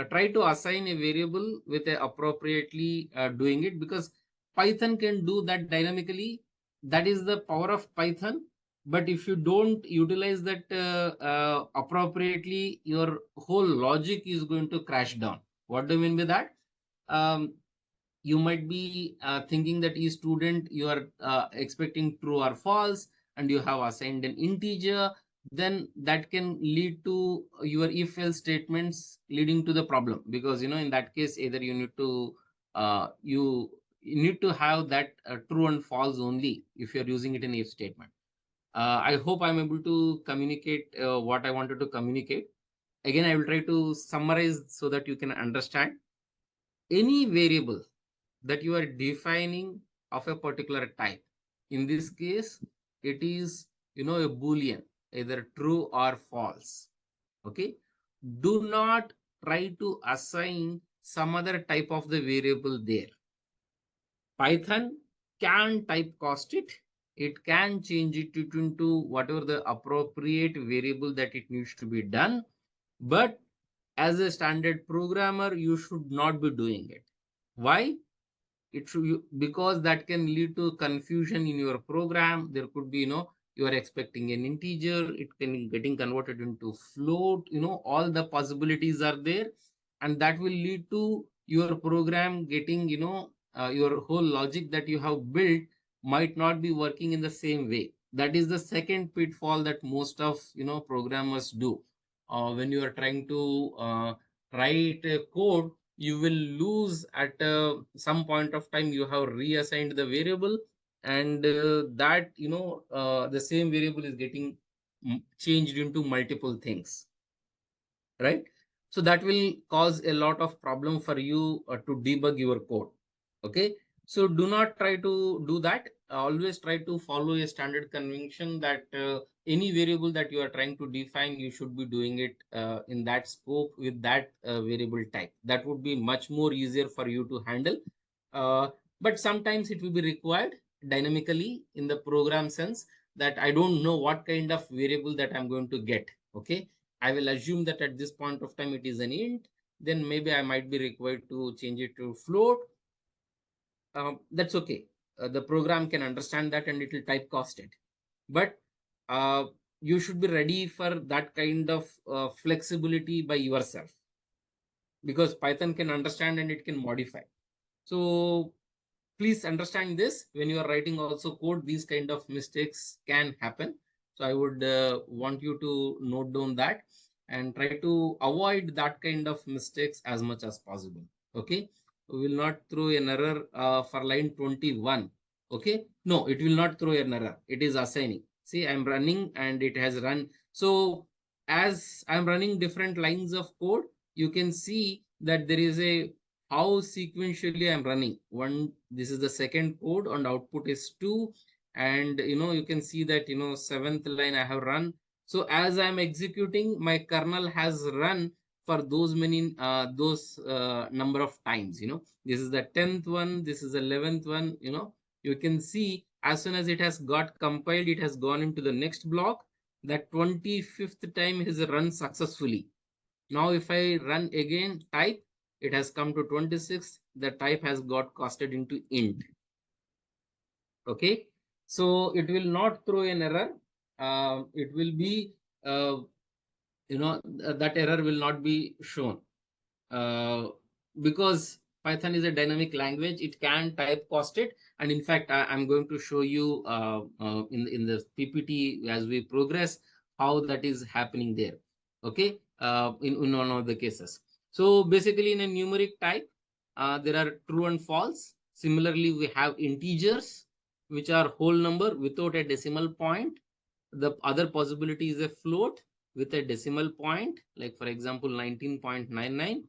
Try to assign a variable with a appropriately doing it, because Python can do that dynamically. That is the power of Python. But if you don't utilize that appropriately, your whole logic is going to crash down. What do you mean by that? um, you might be thinking that each student, you are expecting true or false, and you have assigned an integer. then that can lead to your if else statements leading to the problem, because in that case either you need to you need to have that true and false only if you're using it in if statement. I hope I'm able to communicate what I wanted to communicate. Again, I will try to summarize so that you can understand. Any variable that you are defining of a particular type, in this case it is a boolean, either true or false. Okay, do not try to assign some other type of the variable there. Python can typecast it. It can change it into whatever the appropriate variable that it needs to be done. But as a standard programmer, you should not be doing it. Why? It should, because that can lead to confusion in your program. There could be, you are expecting an integer, it can getting converted into float. All the possibilities are there, and that will lead to your program getting, your whole logic that you have built might not be working in the same way. That is the second pitfall that most of programmers do. When you are trying to write a code, you will lose at some point of time. You have reassigned the variable, and that the same variable is getting changed into multiple things, right? So that will cause a lot of problem for you to debug your code. Okay, so do not try to do that. Always try to follow a standard convention that any variable that you are trying to define, you should be doing it in that scope with that variable type. That would be much more easier for you to handle. uh, but sometimes it will be required dynamically in the program sense, that I don't know what kind of variable that I'm going to get. Okay, I will assume that at this point of time it is an int, then maybe I might be required to change it to float. That's okay. The program can understand that and it will typecast it. But you should be ready for that kind of flexibility by yourself, because Python can understand and it can modify. So please understand this. When you are writing also code, these kind of mistakes can happen. So I would want you to note down that and try to avoid that kind of mistakes as much as possible. Okay, we will not throw an error for line 21. Okay, no, it will not throw an error. It is assigning. See, I'm running and it has run. So as I'm running different lines of code, you can see that there is a how sequentially I'm running. One, this is the second code and output is 2. And you can see that seventh line I have run. So as I'm executing, my kernel has run for those many those number of times. This is the 10th one, this is the 11th one. You can see as soon as it has got compiled, it has gone into the next block. That 25th time is run successfully. Now if I run again, type, it has come to 26. The type has got casted into int. Okay, so it will not throw an error. It will be that error will not be shown uh, because Python is a dynamic language. It can typecast it, and in fact I'm going to show you in the PPT as we progress how that is happening there. Okay, in one of the cases. So basically in a numeric type, there are true and false. Similarly, we have integers, which are whole number without a decimal point. The other possibility is a float with a decimal point, like for example 19.99.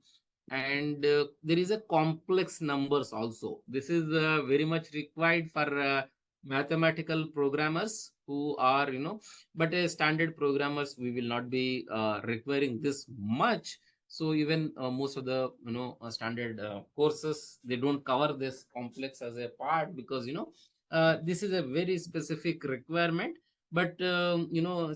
And there is a complex numbers also. This is very much required for mathematical programmers who are but standard programmers, we will not be requiring this much. So even most of the standard courses, they don't cover this complex as a part, because this is a very specific requirement. But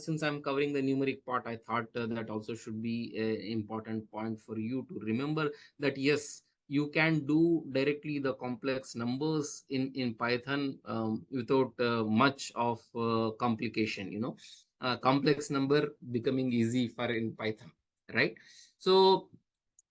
since I'm covering the numeric part, I thought that also should be an important point for you to remember, that yes, you can do directly the complex numbers in Python without much of complication. Complex number becoming easy for in Python, right? So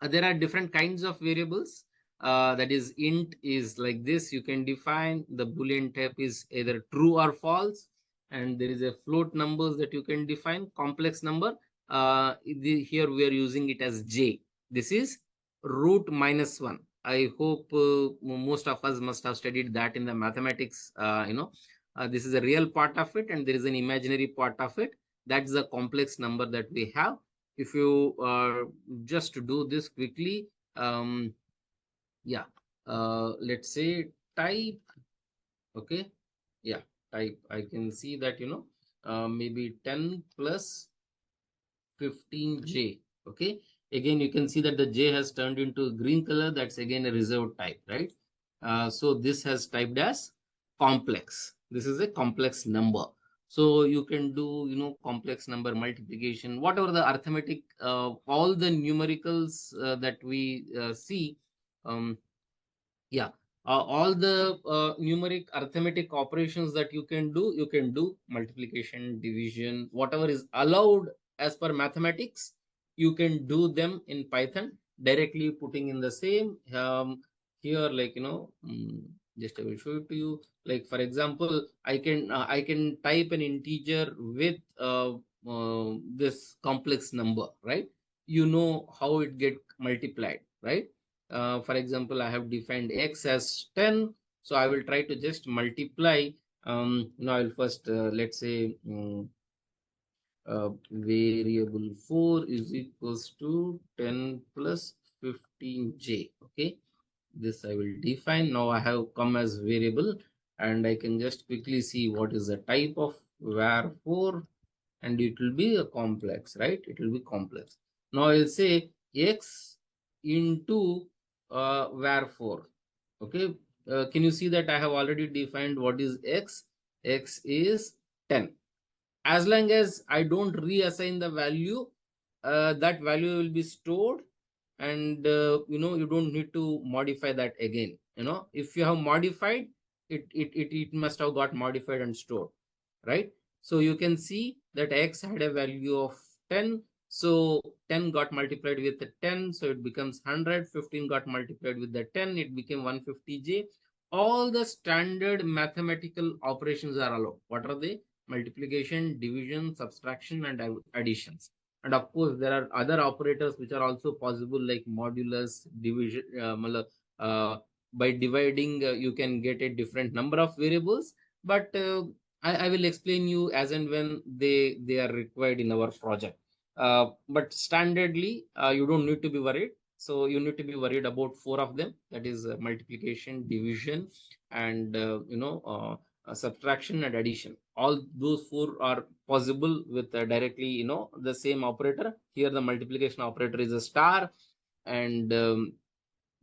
there are different kinds of variables. That is, int is like this. You can define the boolean type is either true or false. and there is a float numbers that you can define, complex number. Here we are using it as j. This is root minus 1. I hope most of us must have studied that in the mathematics. This is a real part of it, and there is an imaginary part of it. That's the complex number that we have. If you just do this quickly, yeah, let's say type. Okay, yeah, type. I can see that, maybe 10 plus 15j. Okay, again you can see that the j has turned into green color. That's again a reserved type, right? So this has typed as complex. This is a complex number. So you can do, complex number multiplication, whatever the arithmetic, all the numericals that we see. um, yeah, all the numeric arithmetic operations that you can do multiplication, division, whatever is allowed as per mathematics, you can do them in Python directly, putting in the same here, like, just I will show it to you. Like, for example, I can type an integer with this complex number, right? You know how it get multiplied, right? For example, I have defined x as 10. So I will try to just multiply. I will first, let's say, variable 4 is equals to 10 plus 15j. Okay, this I will define. Now I have come as variable, and I can just quickly see what is the type of var 4, and it will be a complex, right? It will be complex. Now I'll say x into var 4. Okay, can you see that I have already defined what is x? X is 10. As long as I don't reassign the value, that value will be stored, and you don't need to modify that again. If you have modified it must have got modified and stored, right? So you can see that x had a value of 10. So 10 got multiplied with the 10, so it becomes 100. 15 got multiplied with the 10, it became 150j. All the standard mathematical operations are allowed. What are they? Multiplication, division, subtraction, and additions. And of course, there are other operators which are also possible, like modulus, division. By dividing, you can get a different number of variables, but I will explain you as and when they are required in our project. But standardly, you don't need to be worried. So you need to be worried about four of them. That is multiplication, division, and subtraction and addition. All those four are possible with directly, the same operator. Here the multiplication operator is a star, and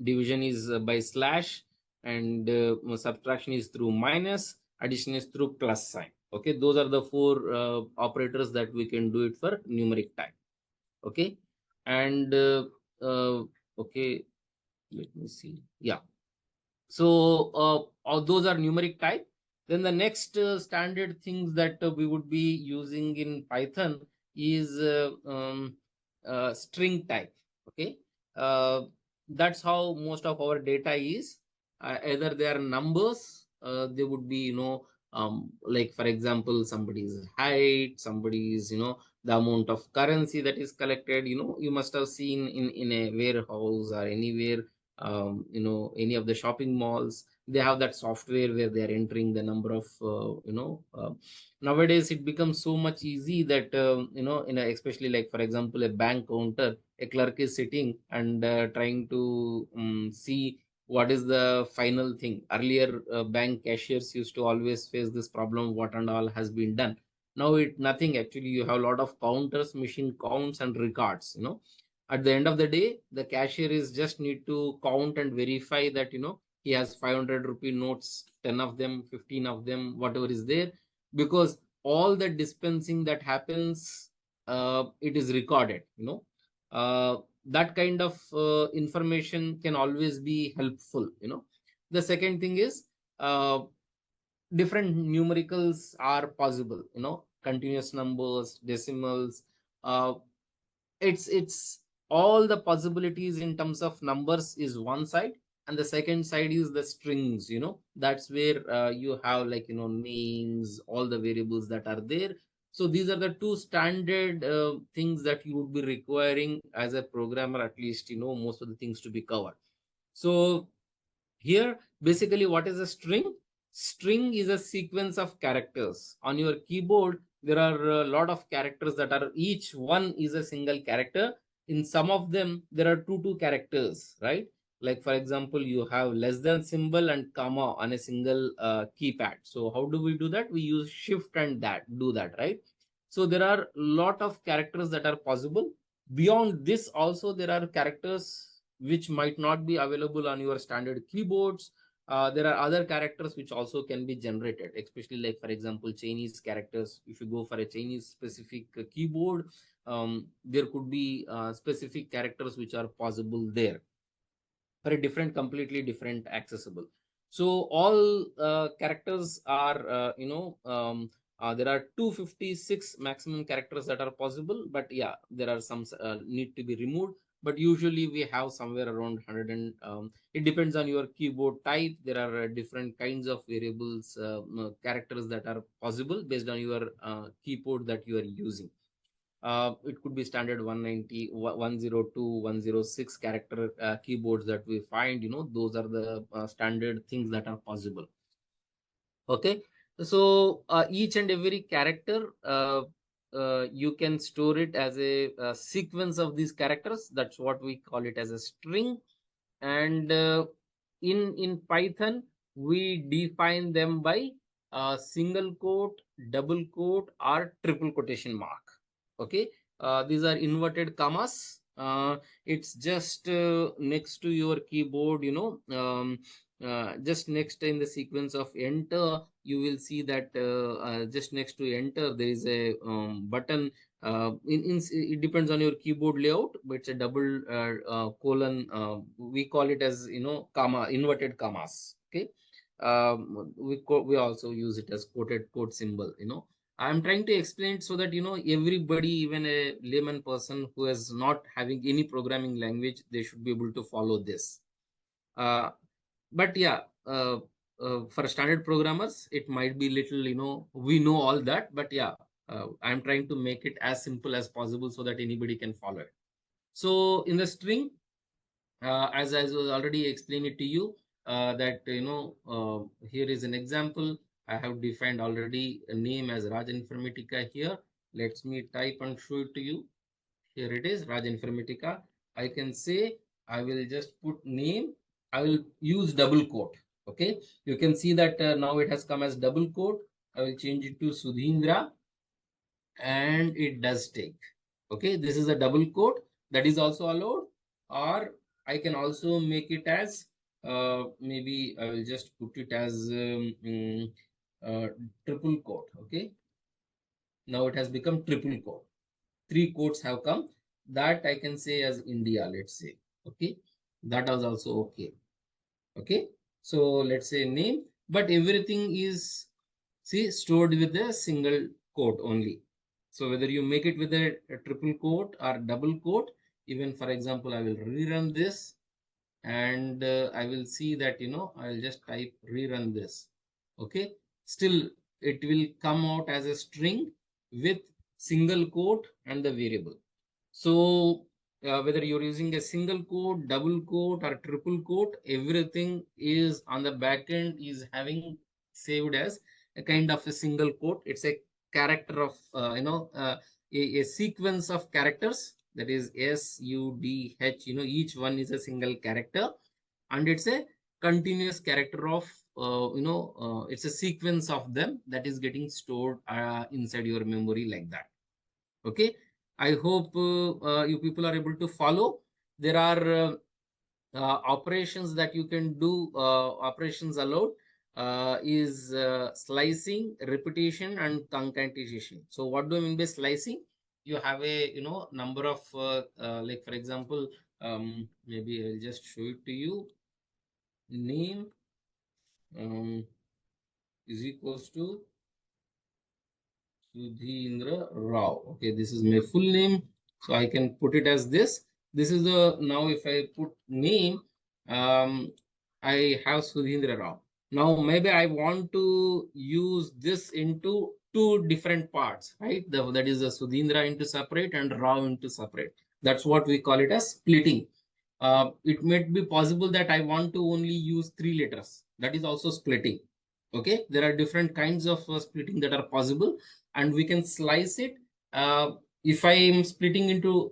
division is by slash, and subtraction is through minus, addition is through plus sign. Okay, those are the four operators that we can do it for numeric type. Okay, and okay, let me see. Yeah, so all those are numeric type. Then the next standard things that we would be using in Python is string type. Okay, uh, that's how most of our data is. Either they are numbers, they would be, like, for example, somebody's height, somebody's, the amount of currency that is collected. You must have seen in a warehouse or anywhere, any of the shopping malls, they have that software where they are entering the number of, nowadays it becomes so much easy that, especially, like, for example, a bank counter, a clerk is sitting and trying to see what is the final thing. Earlier, bank cashiers used to always face this problem, what and all has been done. Now it nothing, actually. You have a lot of counters, machine counts and records. At the end of the day, the cashier is just need to count and verify that, he has 500 rupee notes, 10 of them, 15 of them, whatever is there, because all the dispensing that happens, it is recorded. That kind of information can always be helpful. The second thing is, different numericals are possible. Continuous numbers, decimals, uh, it's all the possibilities in terms of numbers is one side. and the second side is the strings. That's where you have, like, names, all the variables that are there. So these are the two standard things that you would be requiring as a programmer, at least, most of the things to be covered. So here, basically, what is a string? String is a sequence of characters. On your keyboard, there are a lot of characters that are, each one is a single character. In some of them, there are two characters, right? Like, for example, you have less than symbol and comma on a single keypad. So how do we do that? We use shift and do that, right? So there are a lot of characters that are possible. Beyond this, also, there are characters which might not be available on your standard keyboards. There are other characters which also can be generated, especially, like, for example, Chinese characters. If you go for a Chinese specific keyboard, there could be specific characters which are possible there for a different, completely different accessible. So all characters are, there are 256 maximum characters that are possible, but yeah, there are some need to be removed. But usually we have somewhere around 100, and it depends on your keyboard type. There are different kinds of variables, characters that are possible based on your keyboard that you are using. It could be standard 190, 102, 106 character keyboards that we find. Those are the standard things that are possible. Okay, so each and every character, you can store it as a sequence of these characters. That's what we call it as a string. And in Python, we define them by single quote, double quote, or triple quotation mark. Okay, these are inverted commas. It's just next to your keyboard, just next in the sequence of enter, you will see that just next to enter there is a button. It depends on your keyboard layout, but it's a double colon. We call it as, comma, inverted commas. Okay, we also use it as quoted quote symbol. I'm trying to explain it so that, everybody, even a layman person who is not having any programming language, they should be able to follow this. But yeah, for standard programmers, it might be little, we know all that, but yeah, I'm trying to make it as simple as possible so that anybody can follow it. So in the string, as I was already explained it to you, that, here is an example. I have defined already a name as Raj Informatica here. Let me type and show it to you. Here it is, Raj Informatica. I can say, I will just put name. I will use double quote. Okay, you can see that now it has come as double quote. I will change it to Sudheendra, and it does take. Okay, this is a double quote, that is also allowed. Or I can also make it as, maybe I will just put it as triple quote. Okay, now it has become triple quote. Three quotes have come. That I can say as India, let's say. Okay, that was also okay. Okay, so let's say name, but everything is, see, stored with a single quote only. So whether you make it with a triple quote or double quote, even, for example, I will rerun this, and I will see that, I'll just type rerun this. Okay, still it will come out as a string with single quote and the variable. So whether you're using a single quote, double quote, or triple quote, everything is on the back end is having saved as a kind of a single quote. It's a character of, a sequence of characters, that is SUDH. Each one is a single character, and it's a continuous character of, it's a sequence of them that is getting stored inside your memory, like that. Okay, I hope you people are able to follow. There are operations that you can do. Operations allowed is slicing, repetition, and concatenation. So what do I mean by slicing? You have a, number of like, for example, maybe I'll just show it to you. Name is equals to Sudheendra Rao. Okay, this is my full name, so I can put it as this. This is the, now if I put name, I have Sudheendra Rao. Now maybe I want to use this into two different parts, right? That is the Sudheendra into separate and Rao into separate. That's what we call it as splitting. It may be possible that I want to only use 3 letters. That is also splitting. Okay, there are different kinds of splitting that are possible, and we can slice it. If I am splitting into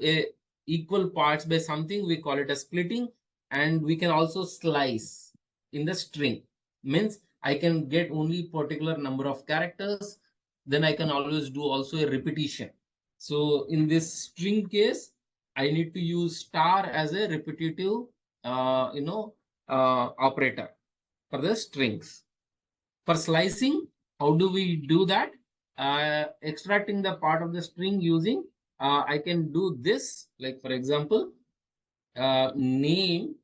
equal parts by something, we call it a splitting, and we can also slice in the string. Means I can get only particular number of characters. Then I can always do also a repetition. So in this string case, I need to use star as a repetitive, operator for the strings. For slicing, how do we do that? Extracting the part of the string using, I can do this, like for example, name.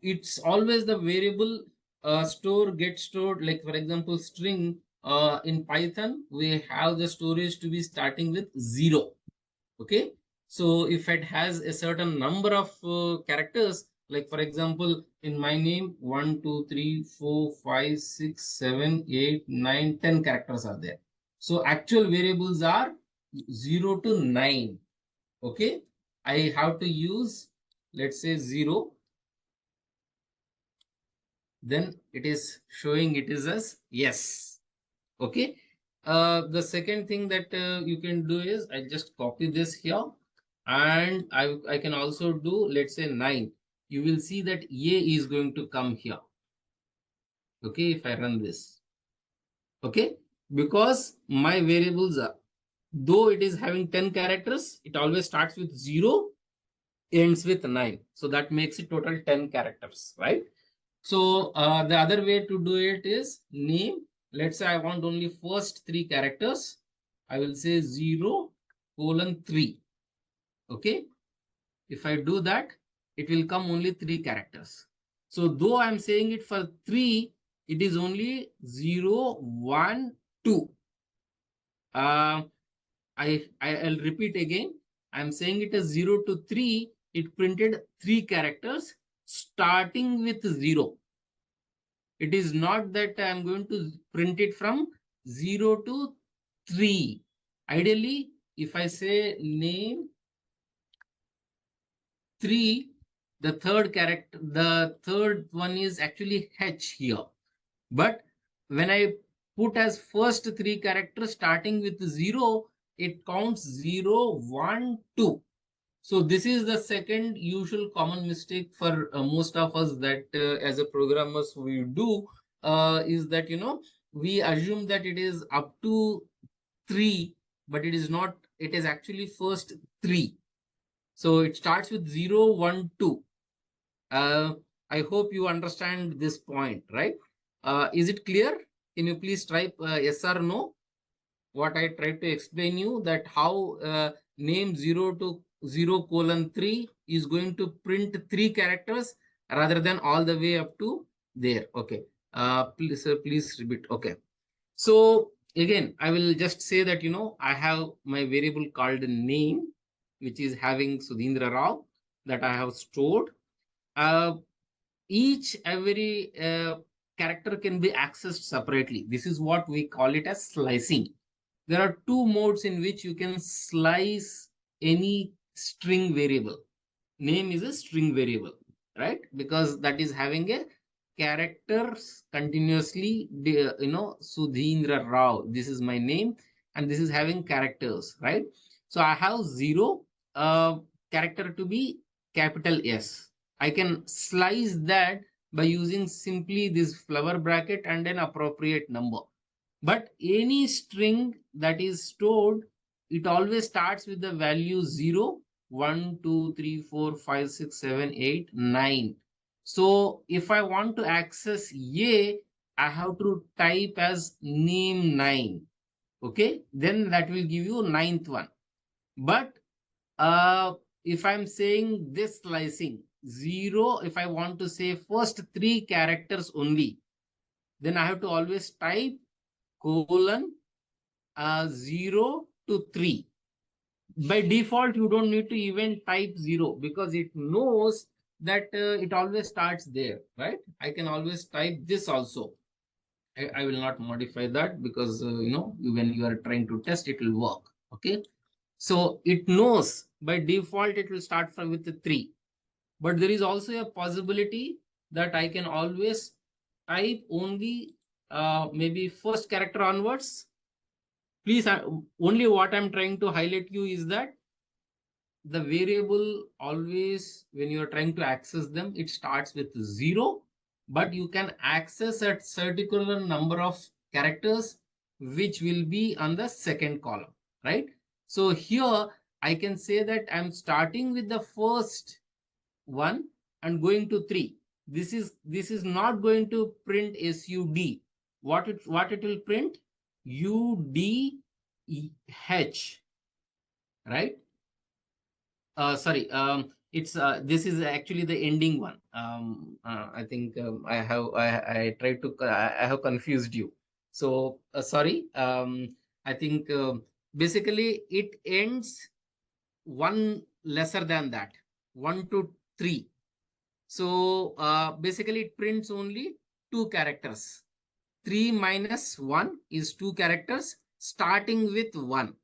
It's always the variable store gets stored, like for example, string. In Python, we have the storage to be starting with 0. Okay, so if it has a certain number of characters, like for example, in my name 1 2 3 4 5 6 7 8 9 10 characters are there. So actual variables are 0 to 9. Okay, I have to use, let's say, 0. Then it is showing it is as yes. Okay, the second thing that you can do is I just copy this here, and I can also do, let's say, 9. You will see that A is going to come here. Okay, if I run this. Okay, because my variables are, though it is having 10 characters, it always starts with 0, ends with 9. So that makes it total 10 characters, right? So the other way to do it is name. Let's say I want only first 3 characters. I will say 0:3. Okay. If I do that, it will come only 3 characters. So though I'm saying it for 3, it is only 0, 1, 2. I'll repeat again. I'm saying it as 0 to 3. It printed 3 characters starting with 0. It is not that I'm going to print it from 0 to 3. Ideally, if I say name 3, the third one is actually H here. But when I put as first 3 characters starting with 0, it counts 0, 1, 2. So this is the second usual common mistake for most of us that as a programmers we do, is that, we assume that it is up to 3, but it is not. It is actually first 3. So it starts with 0, 1, 2. I hope you understand this point, right? Is it clear? Can you please type yes or no? What I tried to explain you, that how name 0:3 is going to print 3 characters rather than all the way up to there. Okay. Please repeat. Okay. So again, I will just say that, I have my variable called name, which is having Sudheendra Rao, that I have stored. Every character can be accessed separately. This is what we call it as slicing. There are 2 modes in which you can slice any string variable. Name is a string variable, right? Because that is having a characters continuously, Sudheendra Rao. This is my name, and this is having characters, right? So I have 0 character to be capital S. I can slice that by using simply this flower bracket and an appropriate number. But any string that is stored, it always starts with the value 0, 1, 2, 3, 4, 5, 6, 7, 8, 9. So if I want to access A, I have to type as name 9. Okay, then that will give you 9th one. But if I'm saying this slicing 0, if I want to say first 3 characters only, then I have to always type colon 0 to 3. By default, you don't need to even type 0 because it knows that it always starts there, right? I can always type this also. I will not modify that because when you are trying to test, it will work. Okay, so it knows by default it will start from with the 3, but there is also a possibility that I can always type only maybe first character onwards. Please, only what I'm trying to highlight you is that the variable always, when you are trying to access them, it starts with 0, but you can access a particular number of characters which will be on the second column, right? So here I can say that I'm starting with the first one and going to 3. This is not going to print sud. What it will print? udh, right? Sorry, it's this is actually the ending one. I think I tried to I have confused you. So sorry. I think basically it ends one lesser than that, 1 to 3. So basically it prints only 2 characters. 3 minus 1 is 2 characters starting with 1.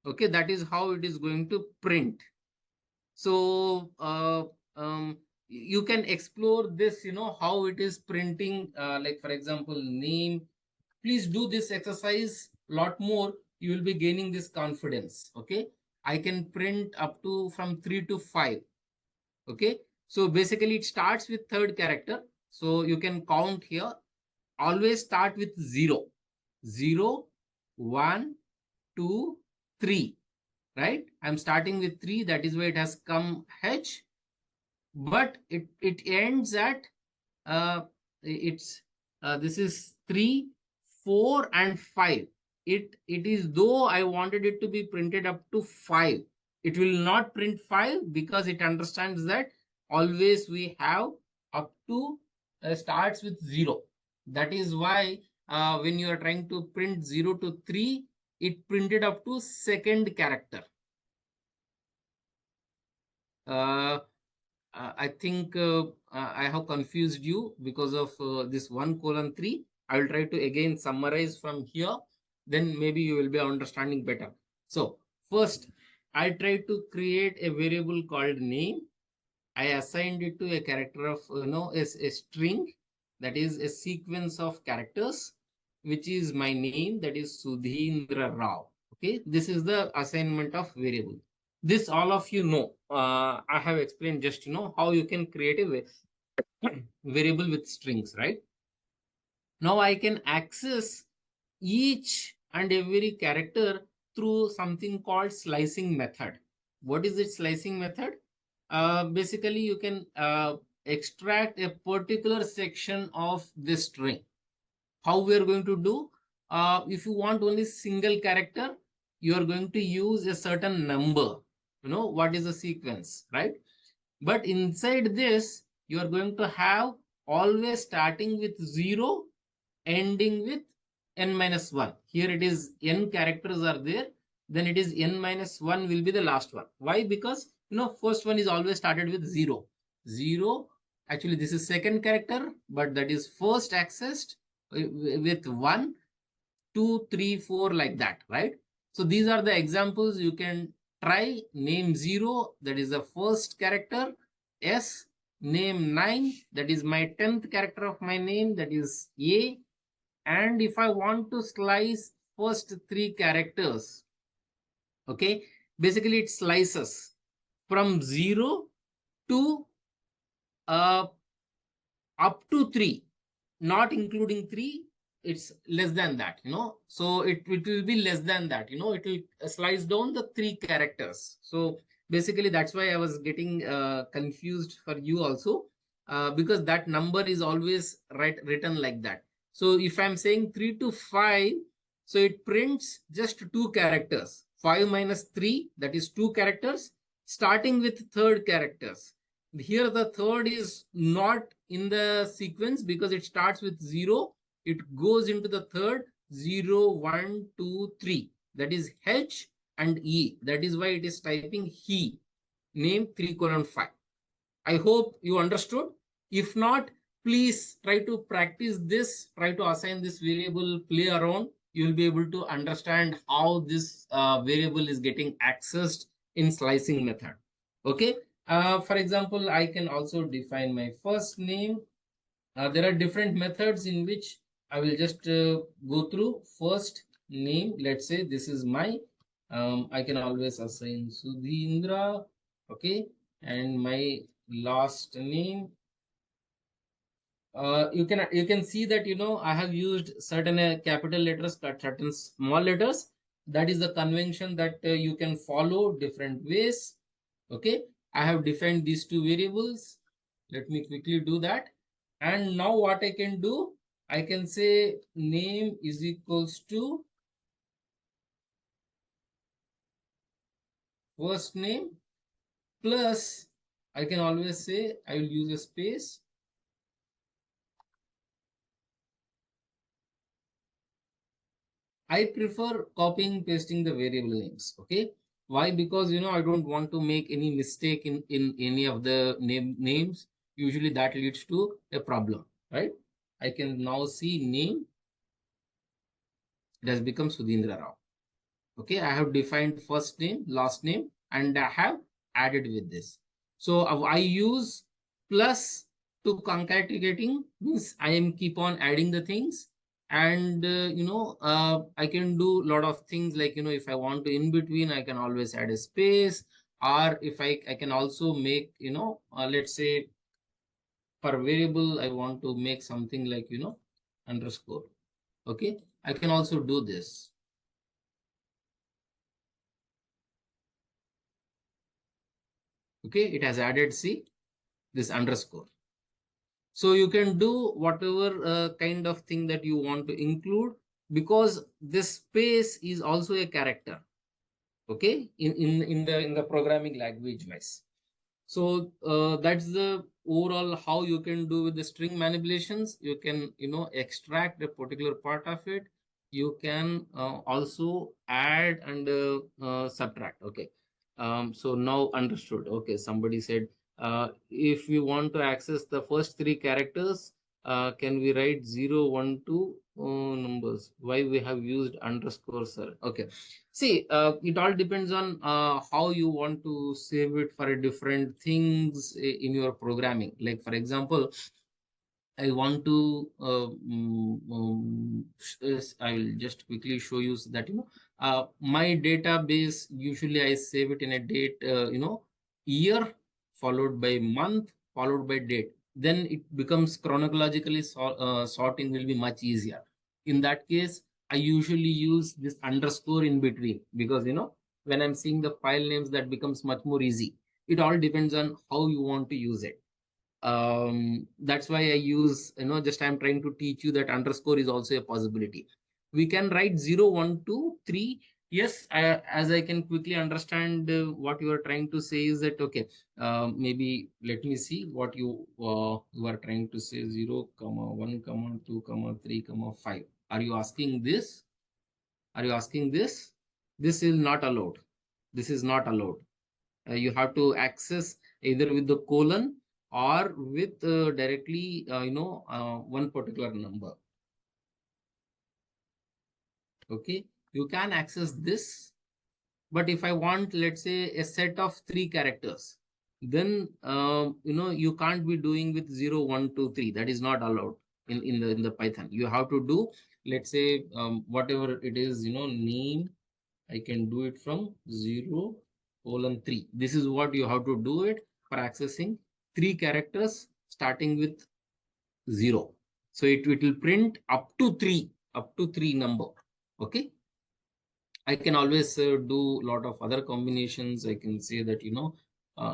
Okay, that is how it is going to print. So you can explore this, how it is printing, like for example, name. Please do this exercise a lot more. You will be gaining this confidence. Okay, I can print up to from 3 to 5. Okay, so basically it starts with third character. So you can count here. Always start with 0, 0, 1, 2, 3. Right? I'm starting with 3. That is why it has come H. But it ends at it's this is 3, 4, and 5. It is, though I wanted it to be printed up to 5, it will not print 5 because it understands that always we have up to starts with 0. That is why when you are trying to print 0 to 3, it printed up to second character. I think I have confused you because of this 1:3. I will try to again summarize from here. Then maybe you will be understanding better. So first, I tried to create a variable called name. I assigned it to a character of, a string, that is a sequence of characters, which is my name, that is Sudheendra Rao. Okay, this is the assignment of variable. This all of you know. I have explained just, how you can create a variable with strings, right? Now I can access each and every character through something called slicing method. What is it, slicing method? Basically, you can extract a particular section of this string. How we are going to do? If you want only single character, you are going to use a certain number. What is a sequence, right? But inside this, you are going to have always starting with 0, ending with n minus 1. Here it is n characters are there, then it is n minus 1 will be the last one. Why? Because first one is always started with 0. 0, actually this is second character, but that is first accessed with 1, 2, 3, 4, like that, right? So these are the examples you can try. Name 0, that is the first character. S, name 9, that is my 10th character of my name, that is A. And if I want to slice first 3 characters, okay, basically it slices from 0 to uh, up to 3, not including 3. It's less than that, so it will be less than that, it will slice down the 3 characters. So basically that's why I was getting confused for you also, because that number is always written like that. So if I'm saying 3 to 5, so it prints just 2 characters. 5 minus 3, that is 2 characters, starting with third characters. Here the third is not in the sequence because it starts with 0. It goes into the third, 0, 1, 2, 3. That is H and E. That is why it is typing he. Name 3:5. I hope you understood. If not, please try to practice this, try to assign this variable, play around. You will be able to understand how this variable is getting accessed in slicing method. Okay. For example, I can also define my first name. There are different methods in which I will just go through. First name, let's say this is my, I can always assign Sudheendra, okay, and my last name. You can see that I have used certain capital letters, certain small letters. That is the convention that you can follow different ways. Okay, I have defined these two variables. Let me quickly do that. And now what I can do, I can say name is equals to first name plus, I can always say I will use a space. I prefer copying pasting the variable names. Okay. Why? Because I don't want to make any mistake in any of the names. Usually that leads to a problem, right? I can now see name. It has become Sudheendra Rao. Okay, I have defined first name, last name, and I have added with this. So I use plus to concatenating, means I am keep on adding the things. And I can do a lot of things, like if I want to in between, I can always add a space. Or if I can also make, let's say per variable I want to make something like underscore. Okay, I can also do this. Okay, it has added, see, this underscore. So you can do whatever kind of thing that you want to include, because this space is also a character. Okay, in the programming language wise. So that's the overall how you can do with the string manipulations. You can extract a particular part of it. You can also add and subtract. Okay. So now understood. Okay, somebody said if we want to access the first three characters, can we write 0, 1, 2 numbers? Why we have used underscore, sir? Okay. See, it all depends on how you want to save it for different things in your programming. Like, for example, I want to, I will just quickly show you that, my database, usually I save it in a date, year, followed by month, followed by date. Then it becomes chronologically sorting will be much easier. In that case, I usually use this underscore in between, because, when I'm seeing the file names, that becomes much more easy. It all depends on how you want to use it. That's why I use, just I'm trying to teach you that underscore is also a possibility. We can write 0, 1, 2, 3. Yes, as I can quickly understand what you are trying to say is that, okay, maybe let me see what you are trying to say. 0, 1, 2, 3, 5. Are you asking this? Are you asking this? This is not allowed. This is not allowed. You have to access either with the colon or with directly one particular number. Okay, you can access this, but if I want, let's say, a set of 3 characters, then you can't be doing with 0, 1, 2, 3. That is not allowed in the Python. You have to do, let's say, whatever it is, name. I can do it from 0, 3. This is what you have to do it for accessing 3 characters starting with 0. So it will print up to 3 number. Okay. I can always do a lot of other combinations. I can say that,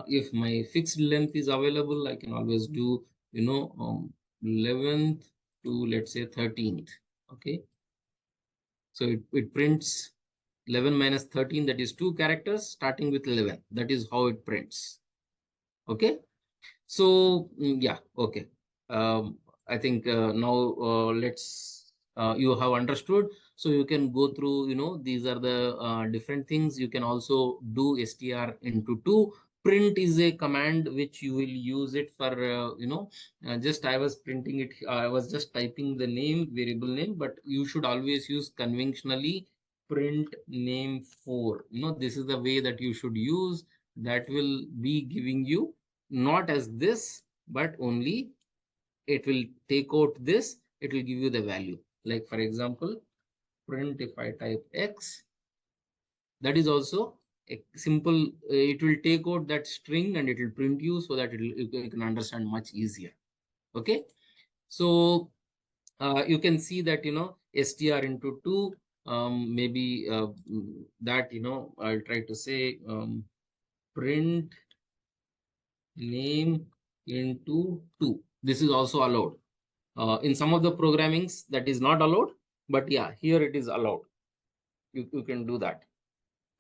if my fixed length is available, I can always do, 11th to, let's say, 13th. Okay. So it prints 11 minus 13, that is 2 characters starting with 11. That is how it prints. Okay. So yeah. Okay. I think now you have understood. So you can go through, these are the different things. You can also do str into 2. print is a command which you will use it for just I was printing it, I was just typing the name, variable name, but you should always use conventionally print name 4. This is the way that you should use. That will be giving you not as this, but only it will take out this, it will give you the value. Like for example, print, if I type X, that is also a simple, it will take out that string and it will print you, so that you can understand much easier. Okay, so you can see that str into 2, maybe that I'll try to say print name into 2. This is also allowed. In some of the programmings that is not allowed, but yeah, here it is allowed. You can do that.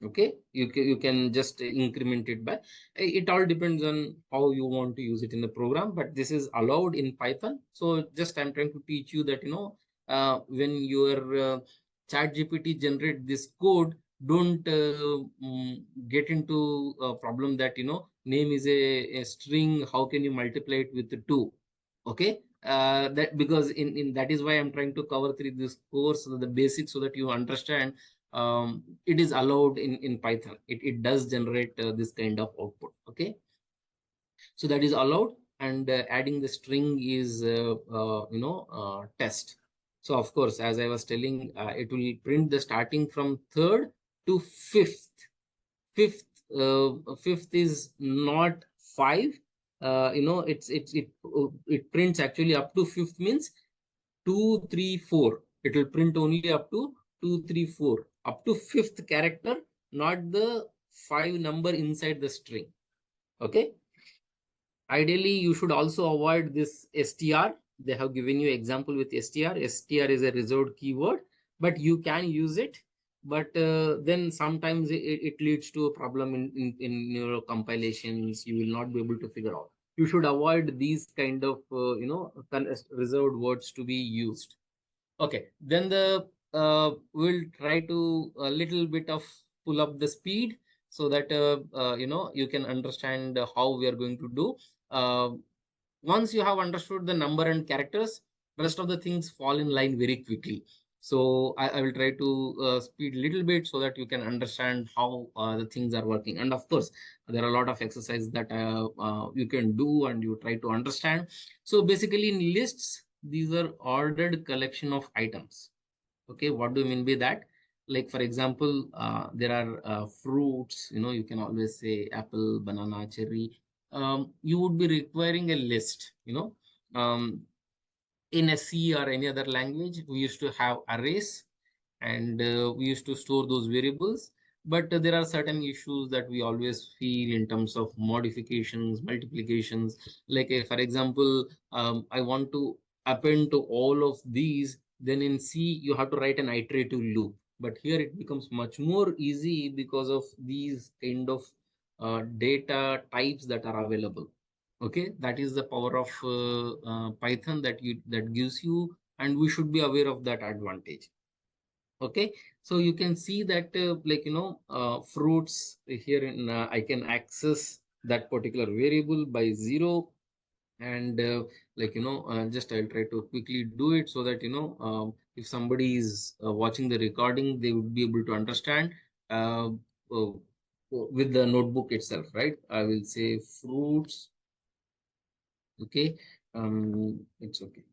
Okay, you can just increment it by, it all depends on how you want to use it in the program, but this is allowed in Python. So just I'm trying to teach you that when your chat GPT generate this code, don't get into a problem that name is a string, how can you multiply it with the 2? Okay, that because in that is why I'm trying to cover through this course the basics, so that you understand it is allowed in Python. It does generate this kind of output. Okay, so that is allowed, and adding the string is test. So of course, as I was telling, it will print the starting from 3rd to 5th. Fifth is not 5. It prints actually up to 5th, means 2, 3, 4. It will print only up to 2, 3, 4, up to 5th character, not the 5 number inside the string. Okay, ideally you should also avoid this str. They have given you example with str. Str is a reserved keyword, but you can use it, but then sometimes it leads to a problem in your compilations. You will not be able to figure out. You should avoid these kind of reserved words to be used. Okay, then we'll try to a little bit of pull up the speed, so that you can understand how we are going to do. Once you have understood the number and characters, rest of the things fall in line very quickly. So I will try to speed a little bit, so that you can understand how the things are working. And of course, there are a lot of exercises that you can do and you try to understand. So basically, in lists, these are ordered collection of items. Okay, what do you mean by that? Like for example, there are fruits, you can always say apple, banana, cherry. You would be requiring a list. In a C or any other language, we used to have arrays, and we used to store those variables. But there are certain issues that we always feel in terms of modifications, multiplications. Like for example, I want to append to all of these, then in C you have to write an iterative loop. But here it becomes much more easy because of these kind of data types that are available. Okay, that is the power of Python that gives you, and we should be aware of that advantage. Okay, so you can see that fruits here in I can access that particular variable by 0. And just I'll try to quickly do it, so that if somebody is watching the recording, they would be able to understand with the notebook itself, right? I will say fruits. Okay, it's okay.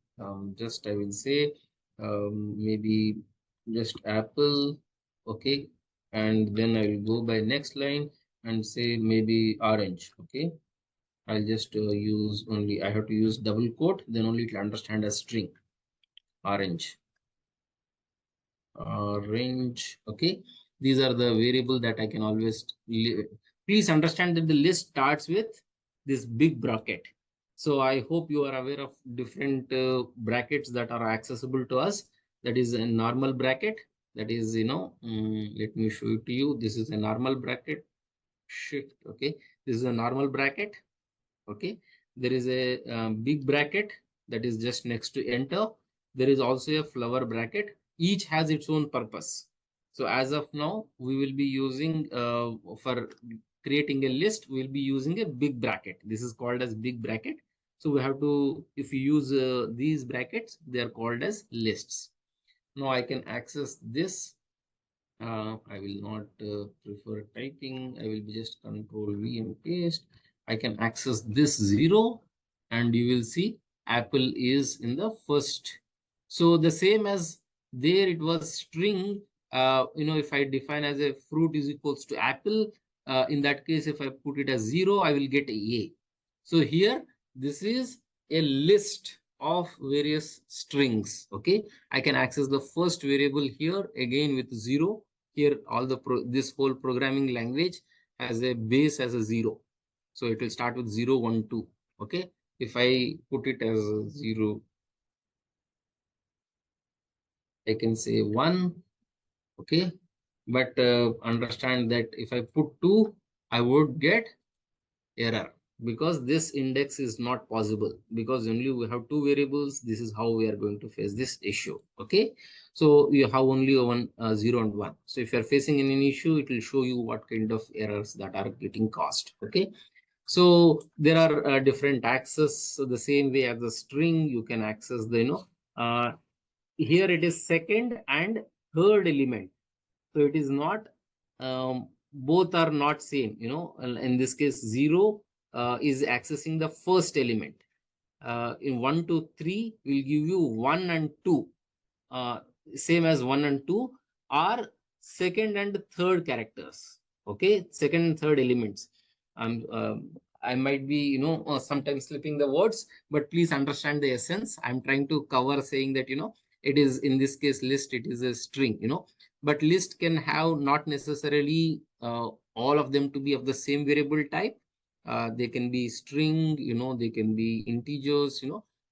Just I will say maybe just apple. Okay, and then I will go by next line and say maybe orange. Okay, I'll just use only, I have to use double quote, then only it will understand as string. Orange, orange. Okay, these are the variable that I can always. Please understand that the list starts with this big bracket. So I hope you are aware of different brackets that are accessible to us. That is a normal bracket. That is, let me show it to you. This is a normal bracket. Shift. Okay, this is a normal bracket. Okay, there is a big bracket that is just next to enter. There is also a flower bracket. Each has its own purpose. So as of now, we will be using for creating a list, we'll be using a big bracket. This is called as big bracket. So we have to, if you use these brackets, they are called as lists. Now I can access this. I will not prefer typing. I will be just control V and paste. I can access this 0 and you will see apple is in the first. So the same as there it was string, if I define as a fruit is equals to apple, in that case, if I put it as 0, I will get a. So here, this is a list of various strings. Okay, I can access the first variable here again with 0. Here all the this whole programming language has a base as a 0, so it will start with 0 1 2. Okay, if I put it as 0, I can say 1. Okay, but understand that if I put 2, I would get error, because this index is not possible, because only we have two variables. This is how we are going to face this issue. Okay, so you have only one 0 and 1. So if you are facing any issue, it will show you what kind of errors that are getting caused. Okay, so there are different access. So the same way as the string, you can access the here it is second and third element. So it is not, both are not same. In this case 0 is accessing the first element. In 1 to 3 will give you 1 and 2, uh, same as 1 and 2 are second and third characters. Okay, second and third elements. I might be sometimes slipping the words, but please understand the essence. I'm trying to cover saying that it is, in this case list, it is a string, but list can have not necessarily all of them to be of the same variable type. They can be string, they can be integers.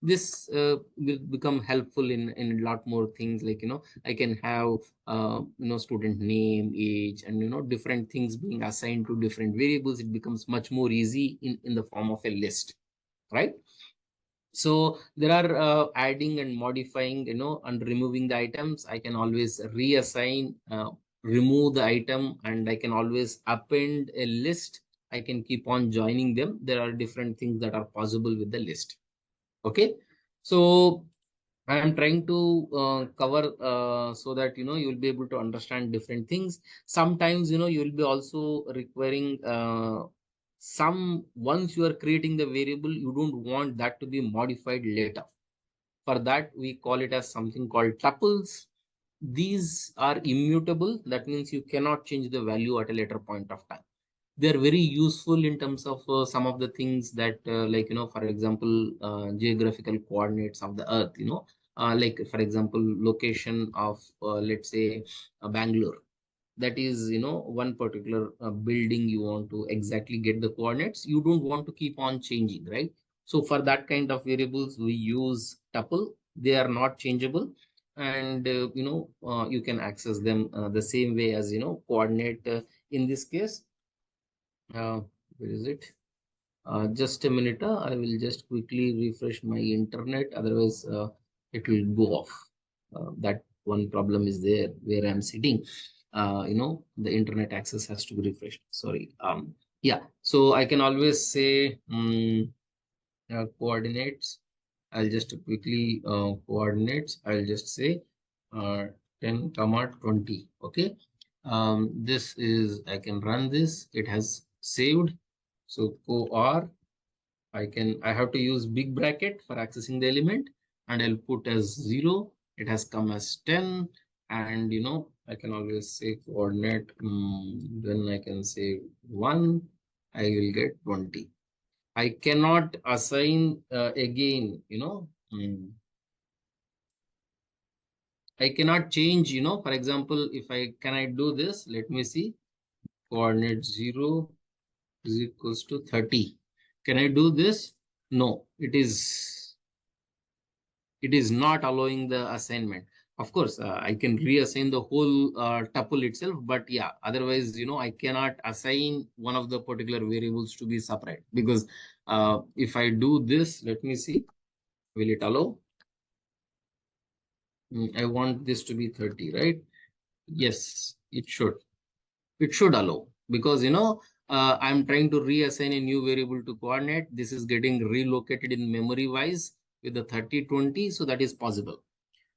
This will become helpful in a lot more things, like I can have student name, age, and different things being assigned to different variables. It becomes much more easy in the form of a list, right? So there are adding and modifying, and removing the items. I can always reassign, remove the item, and I can always append a list. I can keep on joining them. There are different things that are possible with the list. Okay, so I am trying to cover so that you will be able to understand different things. Sometimes you will be also requiring some, once you are creating the variable, you don't want that to be modified later. For that, we call it as something called tuples. These are immutable. That means you cannot change the value at a later point of time. They are very useful in terms of some of the things that like for example, geographical coordinates of the earth, like for example, location of let's say Bangalore. That is one particular building, you want to exactly get the coordinates. You don't want to keep on changing, right? So for that kind of variables, we use tuple. They are not changeable, and you can access them the same way as coordinate. In this case, where is it? Just a minute. I will just quickly refresh my internet. Otherwise, it will go off. That one problem is there where I'm sitting. The internet access has to be refreshed. Sorry. Yeah. So I can always say coordinates. I'll just quickly coordinates. I'll just say uh, 10, 20. Okay. This is, I can run this. It has saved. So core, I have to use big bracket for accessing the element, and I'll put as 0. It has come as 10, and I can always say coordinate. Then I can say 1. I will get 20. I cannot assign again. I cannot change. For example, if I do this, let me see. Coordinate 0 is equals to 30. Can I do this? No, it is not allowing the assignment. Of course, I can reassign the whole tuple itself, but yeah, otherwise, I cannot assign one of the particular variables to be separate, because if I do this, let me see, will it allow? I want this to be 30, right? Yes, it should allow, because I'm trying to reassign a new variable to coordinate. This is getting relocated in memory wise with the 3020, so that is possible.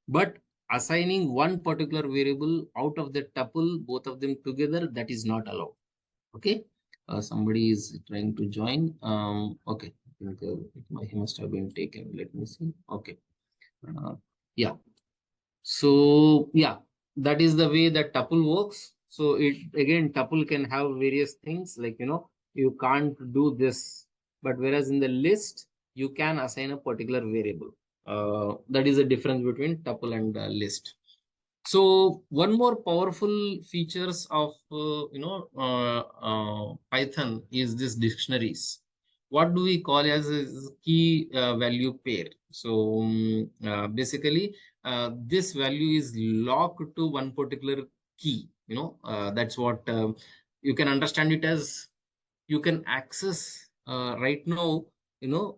But assigning one particular variable out of the tuple, both of them together, that is not allowed. Okay. Somebody is trying to join. Okay. I think he must have been taken. Let me see. Okay. Yeah. So yeah, that is the way that tuple works. So it again, tuple can have various things like, you can't do this, but whereas in the list, you can assign a particular variable. That is the difference between tuple and list. So one more powerful features of Python is this dictionaries. What do we call as a key value pair? So basically, this value is locked to one particular key. That's what you can understand it as. You can access right now.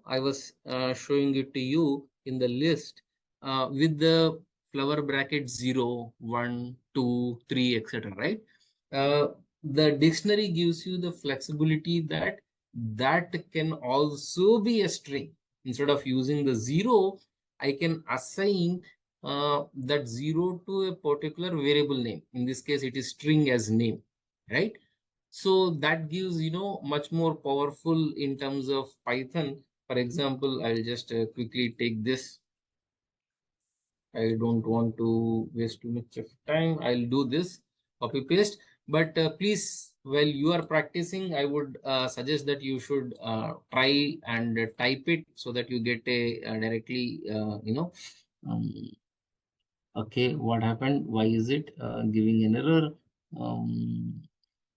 I was showing it to you in the list with the flower bracket 0, 1, 2, 3, etc. Right? Uh, the dictionary gives you the flexibility that can also be a string. Instead of using the 0, I can assign that 0 to a particular variable name. In this case, it is string as name, right? So that gives, much more powerful in terms of Python. For example, I'll just quickly take this. I don't want to waste too much of time. I'll do this copy paste. But please, while you are practicing, I would suggest that you should try and type it so that you get a directly, um, okay, what happened? Why is it giving an error?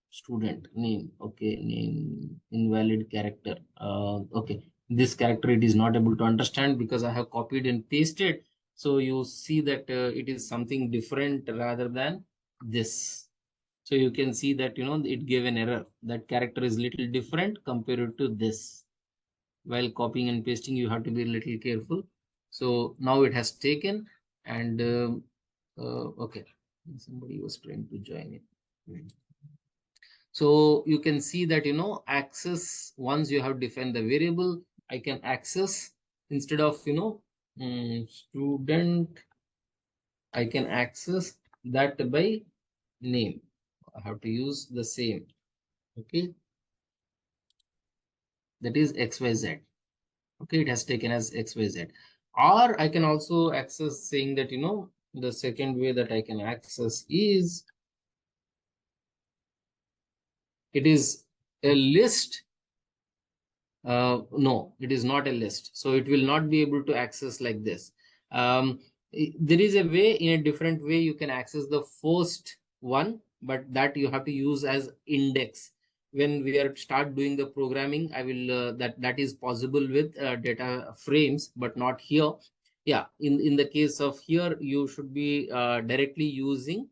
Student name, okay, name invalid character. Okay, this character it is not able to understand because I have copied and pasted. So you see that it is something different rather than this. So you can see that it gave an error. That character is little different compared to this. While copying and pasting, you have to be a little careful. So now it has taken, and okay, somebody was trying to join it. So you can see that, access, once you have defined the variable, I can access instead of, student, I can access that by name. I have to use the same. Okay. That is XYZ. Okay. It has taken as XYZ. Or I can also access saying that, the second way that I can access is it is a list. No, it is not a list. So it will not be able to access like this. There is a way, in a different way, you can access the first one, but that you have to use as index. When we are start doing the programming, I will that is possible with data frames, but not here. Yeah, in the case of here, you should be directly using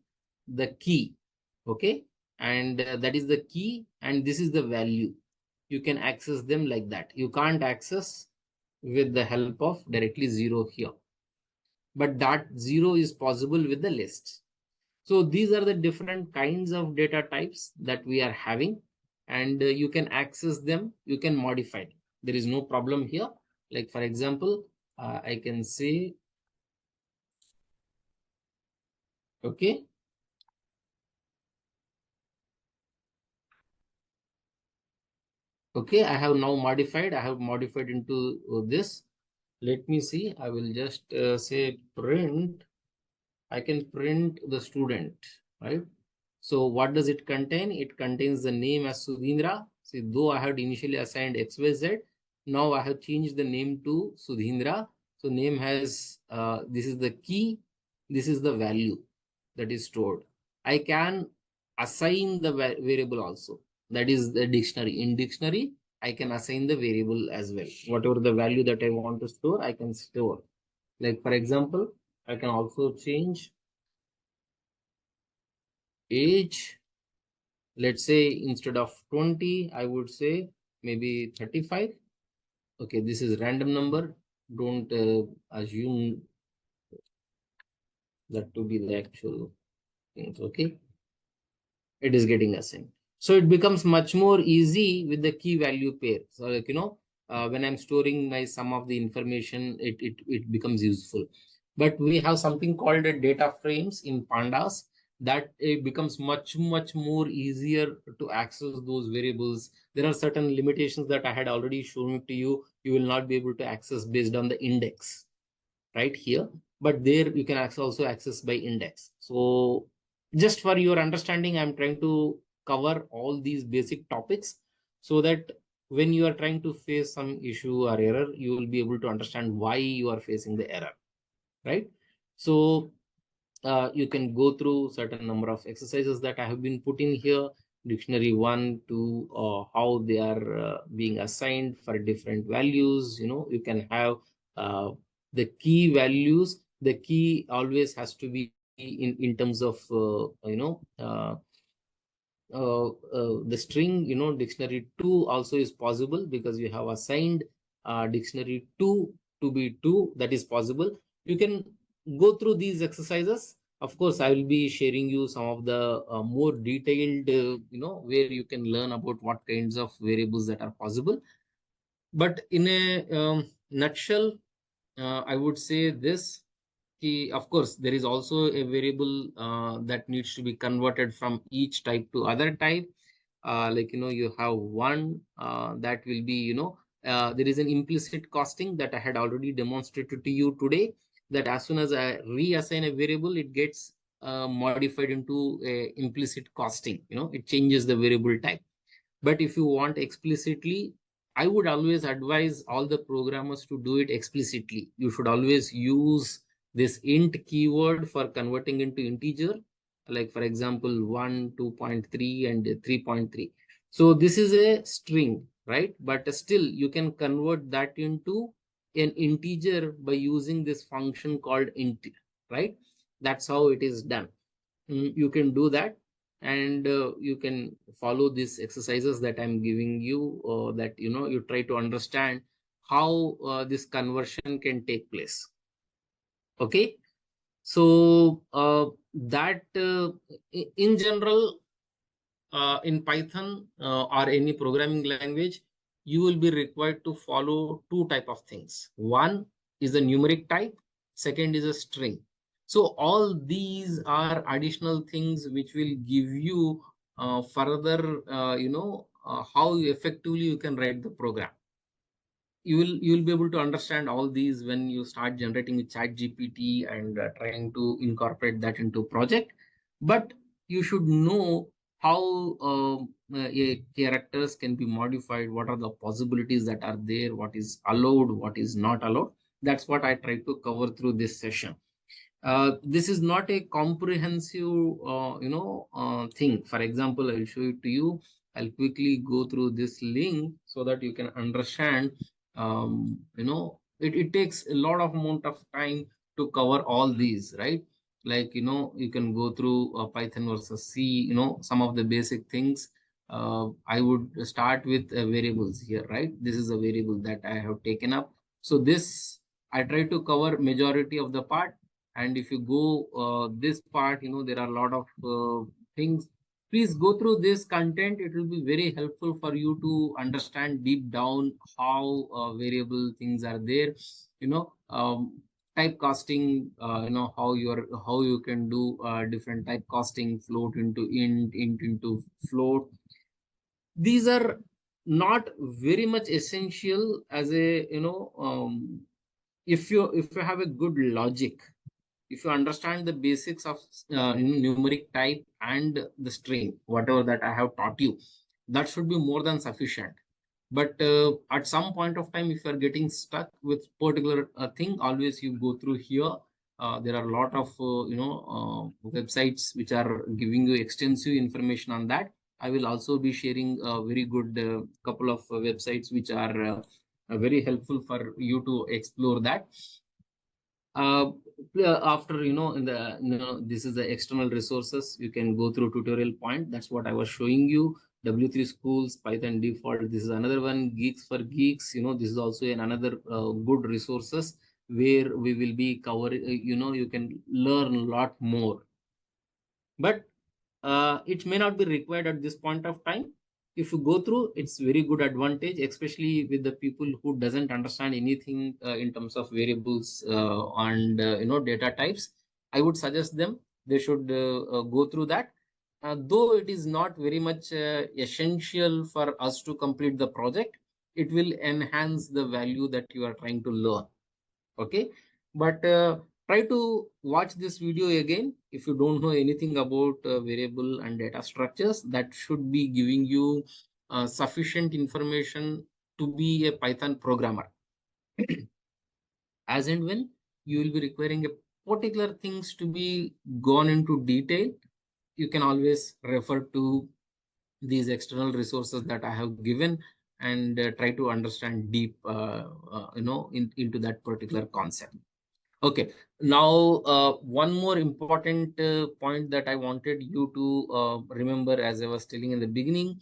the key. Okay, and that is the key, and this is the value. You can access them like that. You can't access with the help of directly 0 here, but that 0 is possible with the list. So these are the different kinds of data types that we are having, and you can access them, you can modify them. There is no problem here. Like for example, I can say, okay, okay, I have now modified, I have modified into this. Let me see, I will just say print. I can print the student, right? So what does it contain? It contains the name as Sudheendra. See, though I had initially assigned XYZ, now I have changed the name to Sudheendra. So name has, this is the key, this is the value that is stored. I can assign the variable also. That is the dictionary. In dictionary, I can assign the variable as well. Whatever the value that I want to store, I can store. Like for example, I can also change age. Let's say instead of 20, I would say maybe 35. Okay, this is random number. Don't assume that to be the actual things. Okay, it is getting assigned. So it becomes much more easy with the key value pair. So when I'm storing my some of the information, it becomes useful. But we have something called a data frames in pandas, that it becomes much more easier to access those variables. There are certain limitations that I had already shown to you. You will not be able to access based on the index right here, but there you can also access by index. So just for your understanding, I'm trying to cover all these basic topics, so that when you are trying to face some issue or error, you will be able to understand why you are facing the error, right? So you can go through certain number of exercises that I have been put in here. Dictionary 1 to how they are being assigned for different values. You can have uh, the key values. The key always has to be in terms of the string. Dictionary 2 also is possible, because you have assigned dictionary 2 to be 2. That is possible. You can go through these exercises. Of course, I will be sharing you some of the more detailed, where you can learn about what kinds of variables that are possible. But in a nutshell, I would say this. Of course, there is also a variable that needs to be converted from each type to other type. Like you have one that will be there is an implicit costing that I had already demonstrated to you today, that as soon as I reassign a variable, it gets modified into a implicit costing. It changes the variable type. But if you want explicitly, I would always advise all the programmers to do it explicitly. You should always use this int keyword for converting into integer, like for example 1, 2.3 and 3.3. So this is a string, right? But still you can convert that into an integer by using this function called int, right? That's how it is done. You can do that, and you can follow these exercises that I'm giving you, that you try to understand how this conversion can take place. Okay, so that in general, in Python or any programming language, you will be required to follow two type of things. One is the numeric type, second is a string. So all these are additional things which will give you further, how effectively you can write the program. You will be able to understand all these when you start generating with ChatGPT and trying to incorporate that into project. But you should know how characters can be modified, what are the possibilities that are there, what is allowed, what is not allowed. That's what I try to cover through this session. This is not a comprehensive thing. For example, I'll show it to you. I'll quickly go through this link so that you can understand. It takes a lot of amount of time to cover all these, right? Like you can go through Python versus C, some of the basic things. I would start with variables here, right? This is a variable that I have taken up. So this I try to cover majority of the part. And if you go this part, there are a lot of things. Please go through this content. It will be very helpful for you to understand deep down how variable things are there. Typecasting, how you can do different typecasting, float into int into float. These are not very much essential as a if you have a good logic, if you understand the basics of numeric type and the string, whatever that I have taught you, that should be more than sufficient. But at some point of time, if you are getting stuck with particular thing, always you go through here. There are a lot of websites which are giving you extensive information on that. I will also be sharing a very good couple of websites which are very helpful for you to explore that. uh, After in the this is the external resources, you can go through tutorial point. That's what I was showing you. W3 schools, Python default. This is another one, Geeks for Geeks. This is also another good resources where we will be covering. You can learn a lot more. But It may not be required at this point of time. If you go through, it's very good advantage, especially with the people who doesn't understand anything in terms of variables and data types. I would suggest them they should go through that. Though it is not very much essential for us to complete the project, it will enhance the value that you are trying to learn. Okay, but try to watch this video again if you don't know anything about variable and data structures. That should be giving you sufficient information to be a Python programmer. As and when you will be requiring a particular things to be gone into detail, you can always refer to these external resources that I have given and try to understand deep into that particular concept. Okay, now one more important point that I wanted you to remember, as I was telling in the beginning,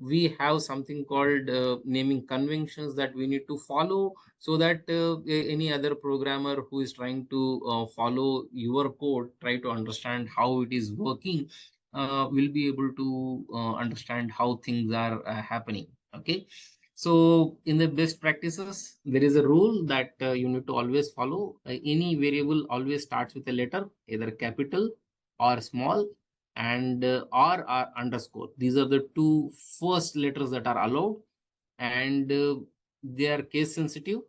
we have something called naming conventions that we need to follow, so that any other programmer who is trying to follow your code, try to understand how it is working, will be able to understand how things are happening. Okay. So in the best practices, there is a rule that you need to always follow. Any variable always starts with a letter, either capital or small, and or underscore. These are the two first letters that are allowed, and they are case sensitive.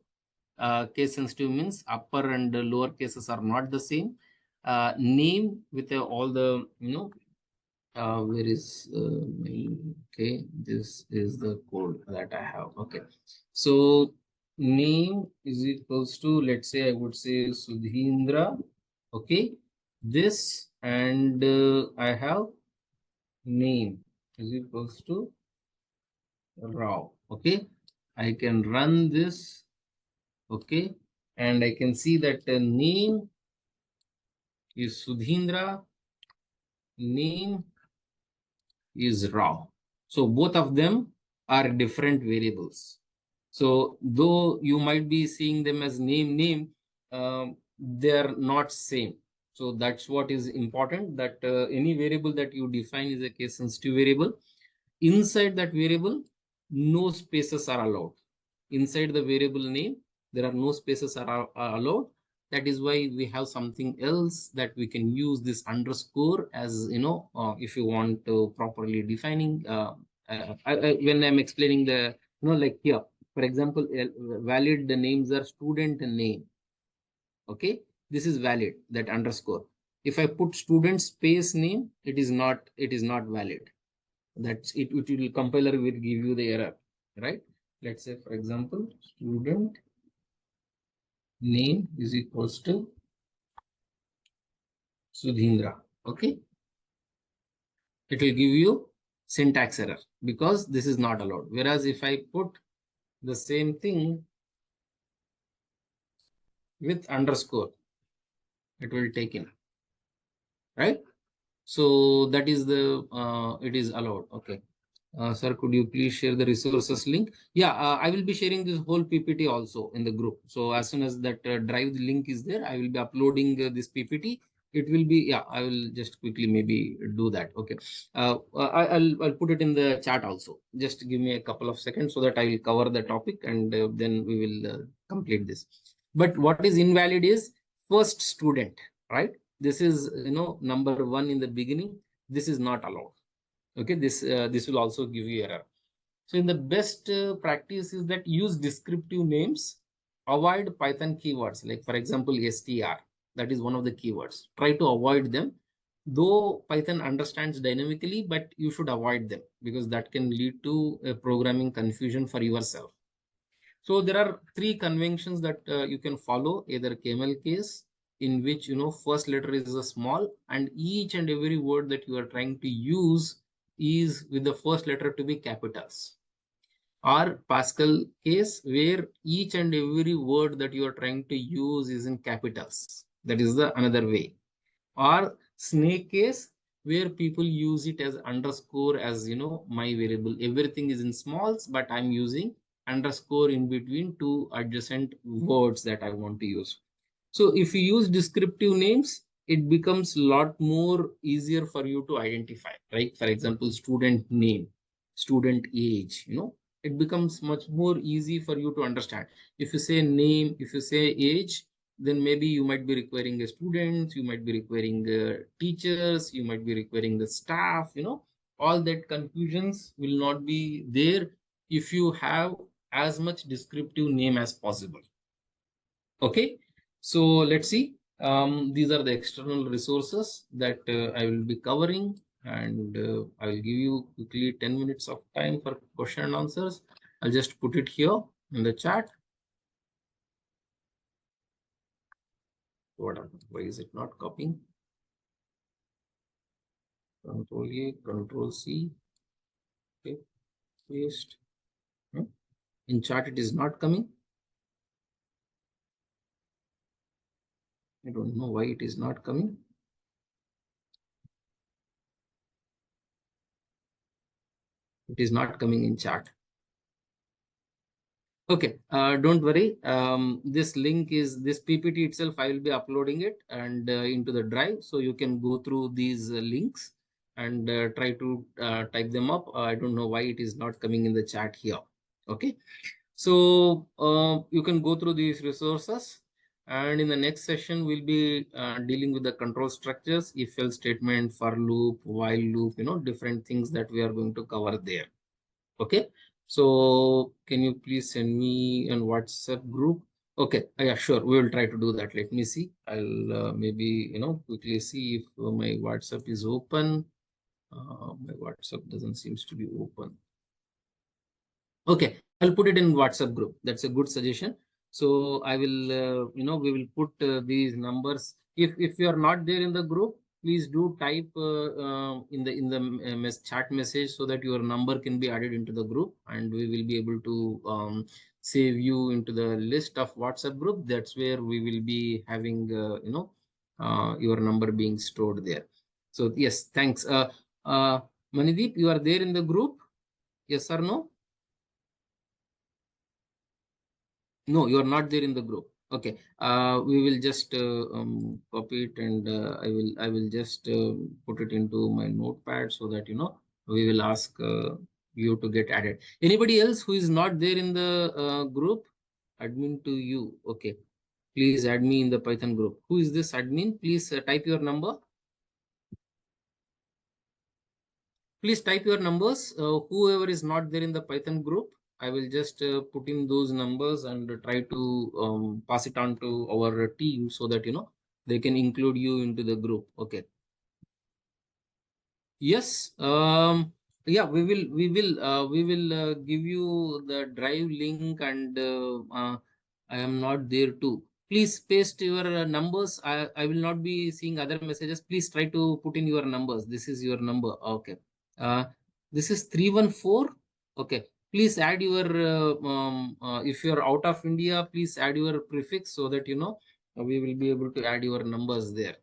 Case sensitive means upper and lower cases are not the same. Name with all the where is my, okay, this is the code that I have. Okay, so name is equals to, let's say I would say Sudheendra. Okay, this, and I have name is equals to Rao. Okay, I can run this. Okay, and I can see that the name is Sudheendra, name is Rao. So both of them are different variables. So though you might be seeing them as name, they are not same. So that's what is important, that any variable that you define is a case sensitive variable. Inside that variable, no spaces are allowed. Inside the variable name, there are no spaces are allowed. That is why we have something else that we can use this underscore as, if you want to properly defining. When I'm explaining the, like here, for example, valid, the names are student name. Okay, this is valid, that underscore. If I put student space name, it is not valid. That's it, it will, compiler will give you the error, right? Let's say, for example, student name is equals to Sudheendra. Okay, it will give you syntax error because this is not allowed. Whereas if I put the same thing with underscore, it will take in, right? So that is the it is allowed. Okay. Sir, could you please share the resources link? Yeah, I will be sharing this whole PPT also in the group. So as soon as that drive link is there, I will be uploading this PPT. It will be, yeah, I will just quickly maybe do that. Okay. I'll put it in the chat also. Just give me a couple of seconds so that I will cover the topic, and then we will complete this. But what is invalid is first student, right? This is, number one in the beginning. This is not allowed. Okay, this will also give you error. So in the best practice is that use descriptive names, avoid Python keywords, like for example str, that is one of the keywords. Try to avoid them, though Python understands dynamically, but you should avoid them because that can lead to a programming confusion for yourself. So there are three conventions that you can follow, either camel case, in which, first letter is a small, and each and every word that you are trying to use is with the first letter to be capitals. Or Pascal case, where each and every word that you are trying to use is in capitals. That is the another way. Or snake case, where people use it as underscore, as my variable, everything is in smalls, but I'm using underscore in between two adjacent words that I want to use. So if you use descriptive names, it becomes a lot more easier for you to identify, right? For example, student name, student age, it becomes much more easy for you to understand. If you say name, if you say age, then maybe you might be requiring a student, you might be requiring teachers, you might be requiring the staff, all that confusions will not be there if you have as much descriptive name as possible. Okay, so let's see. These are the external resources that I will be covering, and I will give you quickly 10 minutes of time for question and answers. I'll just put it here in the chat. What happened? Why is it not copying? Control A, Control C. Okay, paste. In chat, it is not coming. I don't know why it is not coming. It is not coming in chat. Okay, don't worry. This link is this PPT itself. I will be uploading it and into the drive, so you can go through these links and try to type them up. I don't know why it is not coming in the chat here. Okay, so you can go through these resources, and in the next session we'll be dealing with the control structures, if else statement, for loop, while loop, different things that we are going to cover there. Okay, so can you please send me an WhatsApp group? Okay, yeah, sure, we will try to do that. Let me see. I'll maybe quickly see if my WhatsApp is open. My WhatsApp doesn't seems to be open. Okay, I'll put it in WhatsApp group. That's a good suggestion. So I will, we will put these numbers. If you are not there in the group, please do type in the chat message so that your number can be added into the group, and we will be able to save you into the list of WhatsApp group. That's where we will be having, your number being stored there. So yes, thanks. Manideep, you are there in the group? Yes or no? No, you are not there in the group. Okay. We will just copy it, and I will just put it into my notepad so that we will ask you to get added. Anybody else who is not there in the group? Admin to you. Okay. Please add me in the Python group. Who is this admin? Please type your number. Please type your numbers. Whoever is not there in the Python group, I will just put in those numbers and try to pass it on to our team so that they can include you into the group. Okay. Yes. Yeah, we will give you the drive link, and I am not there too. Please paste your numbers. I will not be seeing other messages. Please try to put in your numbers. This is your number. Okay. Uh, this is 314. Okay. Please add your if you are out of India, please add your prefix so that we will be able to add your numbers there.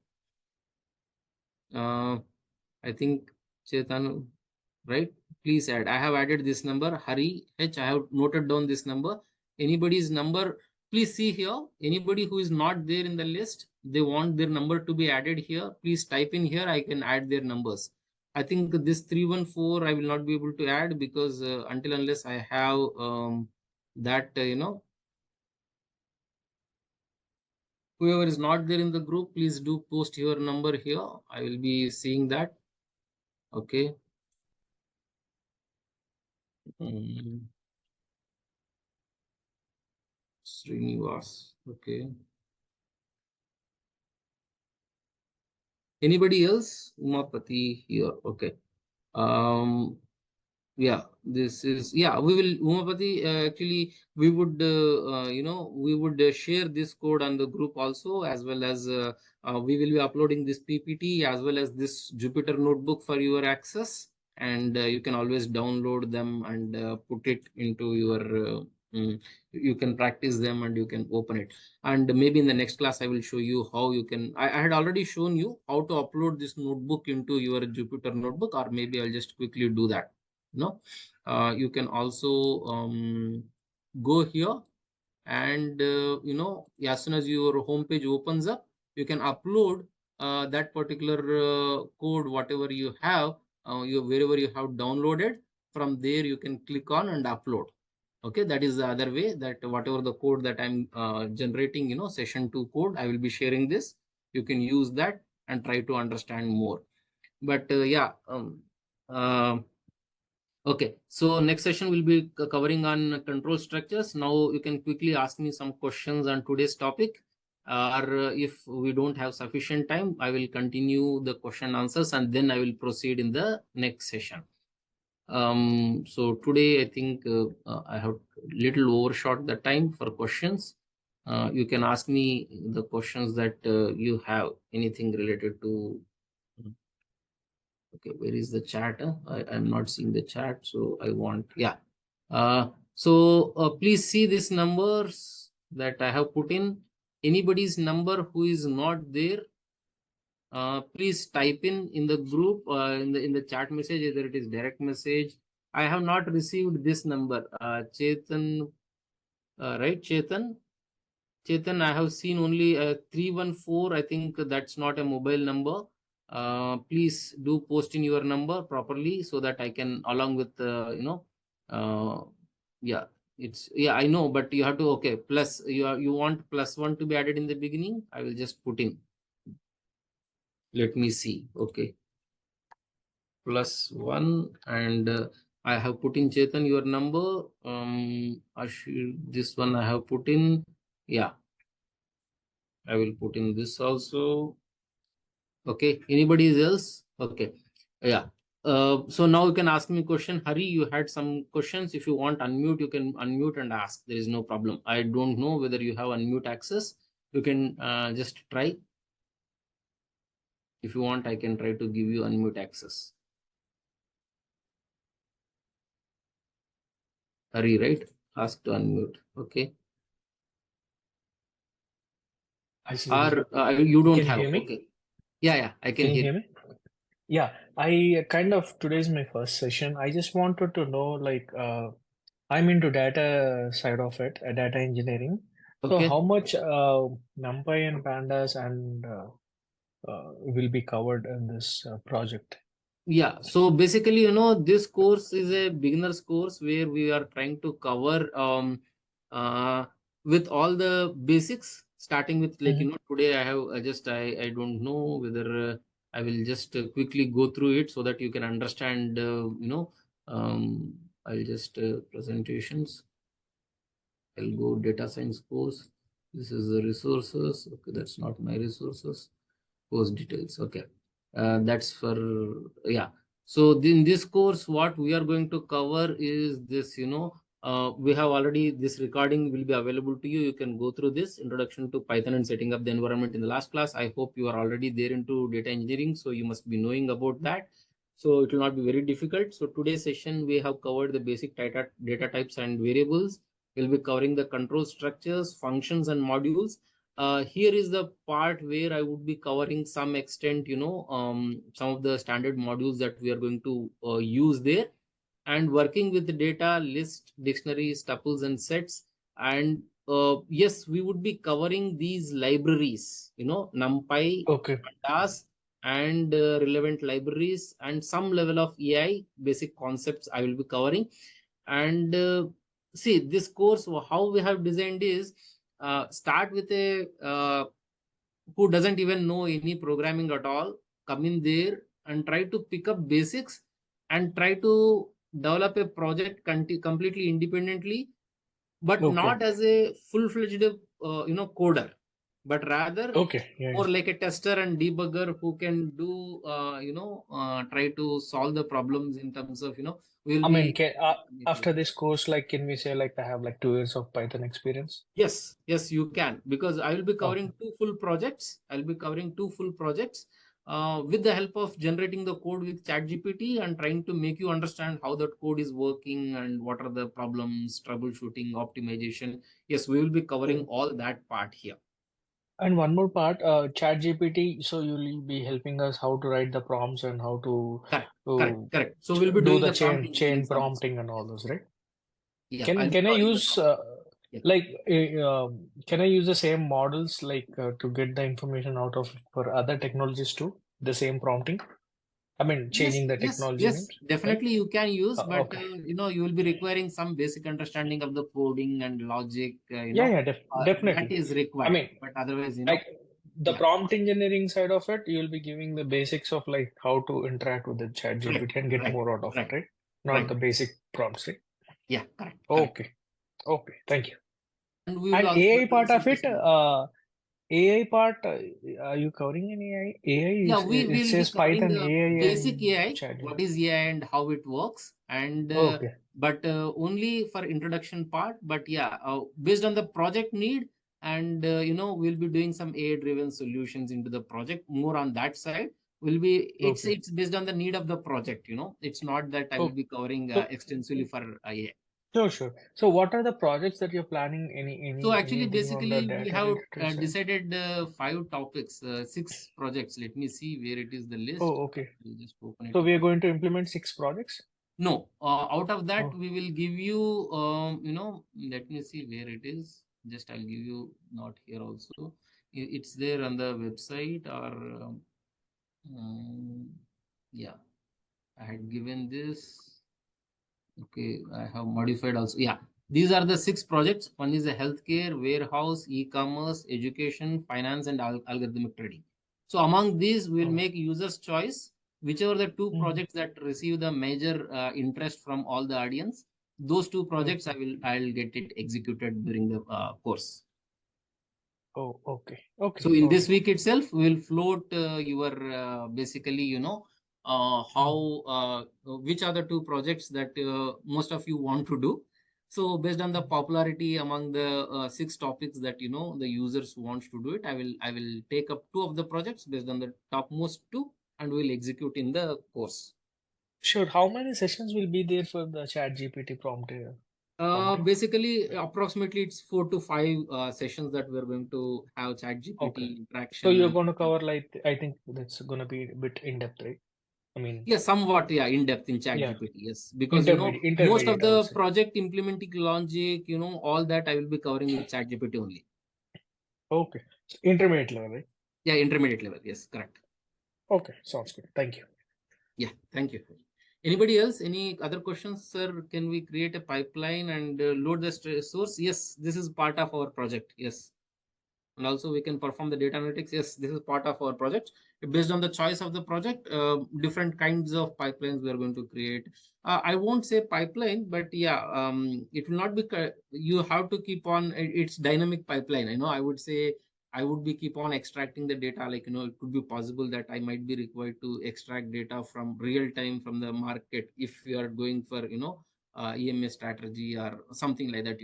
I think Chetan, right? Please add. I have added this number, Hari H. I have noted down this number. Anybody's number, please see here. Anybody who is not there in the list, they want their number to be added here. Please type in here. I can add their numbers. I think this 314 I will not be able to add because until unless I have that, whoever is not there in the group, please do post your number here. I will be seeing that. Okay. Srinivas. Okay. Anybody else? Umapati here. Okay. Um. Yeah. This is, yeah. We will, Umapati. Actually, we would we would share this code on the group also, as well as we will be uploading this PPT as well as this Jupyter notebook for your access, and you can always download them and put it into your. You can practice them and you can open it, and maybe in the next class I will show you how you can. I had already shown you how to upload this notebook into your Jupyter notebook, or maybe I'll just quickly do that. You can also go here, and as soon as your home page opens up, you can upload that particular code, whatever you have, wherever you have downloaded, from there you can click on and upload. Okay, that is the other way, that whatever the code that I'm generating, session 2 code, I will be sharing this. You can use that and try to understand more. But yeah, okay, so next session will be covering on control structures. Now you can quickly ask me some questions on today's topic, or if we don't have sufficient time, I will continue the question answers and then I will proceed in the next session. So today I think I have little overshot the time for questions. You can ask me the questions that you have, anything related to. Okay, where is the chat? I'm not seeing the chat, so I want, yeah. Please see these numbers that I have put in. Anybody's number who is not there, please type in the group, in the chat message, either it is direct message. I have not received this number. Chetan, right? Chetan, I have seen only 314. I think that's not a mobile number. Please do post in your number properly so that I can, along with yeah, I know, but you have to, okay, plus you want +1 to be added in the beginning. I will just put in. Let me see. Okay, +1, and I have put in, Chetan, your number. This one I have put in. Yeah, I will put in this also. Okay, anybody else? Okay, yeah. So now you can ask me a question. Hari, you had some questions. If you want unmute, you can unmute and ask. There is no problem. I don't know whether you have unmute access. You can just try. If you want, I can try to give you unmute access. Hari, right? Ask to unmute. Okay. I see. Or you don't Can have. you hear me? Okay. Yeah, I can you hear hear me? Yeah, today's my first session. I just wanted to know, like, I'm into data side of it, data engineering. So Okay. how much NumPy and Pandas and will be covered in this project? Yeah, so basically, this course is a beginner's course where we are trying to cover with all the basics, starting with, like, today I have I don't know whether I will just quickly go through it so that you can understand, I'll just presentations. I'll go data science course. This is the resources. Okay, that's not my resources. Course details. Okay, that's for, yeah. So in this course, what we are going to cover is this. We have already, this recording will be available to you. You can go through this introduction to Python and setting up the environment in the last class. I hope you are already there into data engineering, so you must be knowing about that. So it will not be very difficult. So today's session, we have covered the basic data types and variables. We'll be covering the control structures, functions, and modules. Here is the part where I would be covering some extent, some of the standard modules that we are going to use there, and working with the data, list, dictionaries, tuples, and sets. And yes, we would be covering these libraries, NumPy, Okay. Pandas, and relevant libraries, and some level of AI basic concepts I will be covering. And see, this course, how we have designed is, start with a who doesn't even know any programming at all, come in there and try to pick up basics and try to develop a project completely independently, but not as a full-fledged coder, but rather more like a tester and debugger who can do try to solve the problems in terms of, after this course, like, can we say, like, I have like 2 years of Python experience? Yes, you can, because I will be covering two full projects. I'll be covering two full projects with the help of generating the code with ChatGPT and trying to make you understand how that code is working and what are the problems, troubleshooting, optimization. Yes, we will be covering all that part here. And one more part, ChatGPT. So you'll be helping us how to write the prompts and how to correct. So we'll be doing the chain prompting and all those, right? Yeah. Can I use Like, can I use the same models like to get the information out of for other technologies too? The same prompting? I mean, Yes, changing the yes, technology yes, names, right? definitely you can use, but Okay. you will be requiring some basic understanding of the coding and logic, Yeah, yeah, that definitely. is I required. mean, But otherwise, like the yeah, prompt engineering side of it, you'll be giving the basics of like how to interact with the chat correct, GPT and get right, more out of it, right, right? Not right. the basic prompts, right? Yeah, correct, correct. Okay. Okay. Thank you. And we will And also be AI doing part some of it, testing. AI part, are you covering in AI? AI Yeah, is, we it will be says covering Python, AI, basic and AI, chat. what is AI and how it works, and Okay. but only for introduction part. But yeah, based on the project need, and we'll be doing some AI-driven solutions into the project. More on that side will be Okay. it's based on the need of the project. It's not that I will Okay. be covering So, extensively for AI. sure, sure. So what are the projects that you're planning? So actually, Anything on the basically, we data have related side? decided 5 topics, 6 projects. Let me see where it is the list. Oh, okay. We'll just open it So up. we are going to implement 6 projects? No, out of that, Oh, we will give you, let me see where it is. Just I'll give you, not here also. It's there on the website, or um, yeah, I had given this. Okay, I have modified also. Yeah, these are the 6 projects. One is a healthcare, warehouse, e-commerce, education, finance, and algorithmic trading. So among these, we'll oh. make users choice. Whichever the two Mhm. projects that receive the major interest from all the audience, those two projects Okay. I'll get it executed during the course. Oh, okay. Okay. So in Okay. this week itself, we'll float your basically, Mhm. how which are the two projects that most of you want to do. So based on the Mhm. popularity among the 6 topics that the users wants to do it, I will take up 2 of the projects based on the topmost 2, and we'll execute in the course. Sure. How many sessions will be there for the chat GPT prompting? Basically, approximately it's 4 to 5 sessions that we're going to have Okay. ChatGPT So interaction you're and going to cover like, I think that's going to be a bit in depth, right? I mean, yeah, somewhat, yeah, in depth in yeah, ChatGPT, yes, because most of intermediate, I would the say. project implementing logic, all that I will be covering with ChatGPT only. Okay. So intermediate level, right? Yeah, intermediate level, yes, correct. Okay. Sounds good. Thank you. Yeah, thank you. Anybody else? Any other questions, sir? Can we create a pipeline and load the source? Yes, this is part of our project. Yes. And also we can perform the data analytics. Yes, this is part of our project. Based on the choice of the project, different kinds of pipelines we are going to create. I won't say pipeline, but yeah, it will not be, you have to keep on, it's dynamic pipeline. I would say I would be keep on extracting the data. Like, it could be possible that I might be required to extract data from real time from the market if we are going for, EMS strategy or something like that.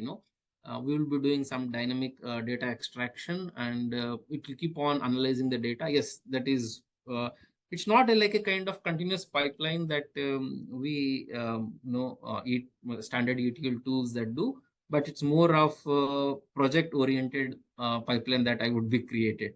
We will be doing some dynamic data extraction, and it will keep on analyzing the data. Yes, that is, it's not like a kind of continuous pipeline that we standard ETL tools that do, but it's more of project oriented pipeline that I would be created.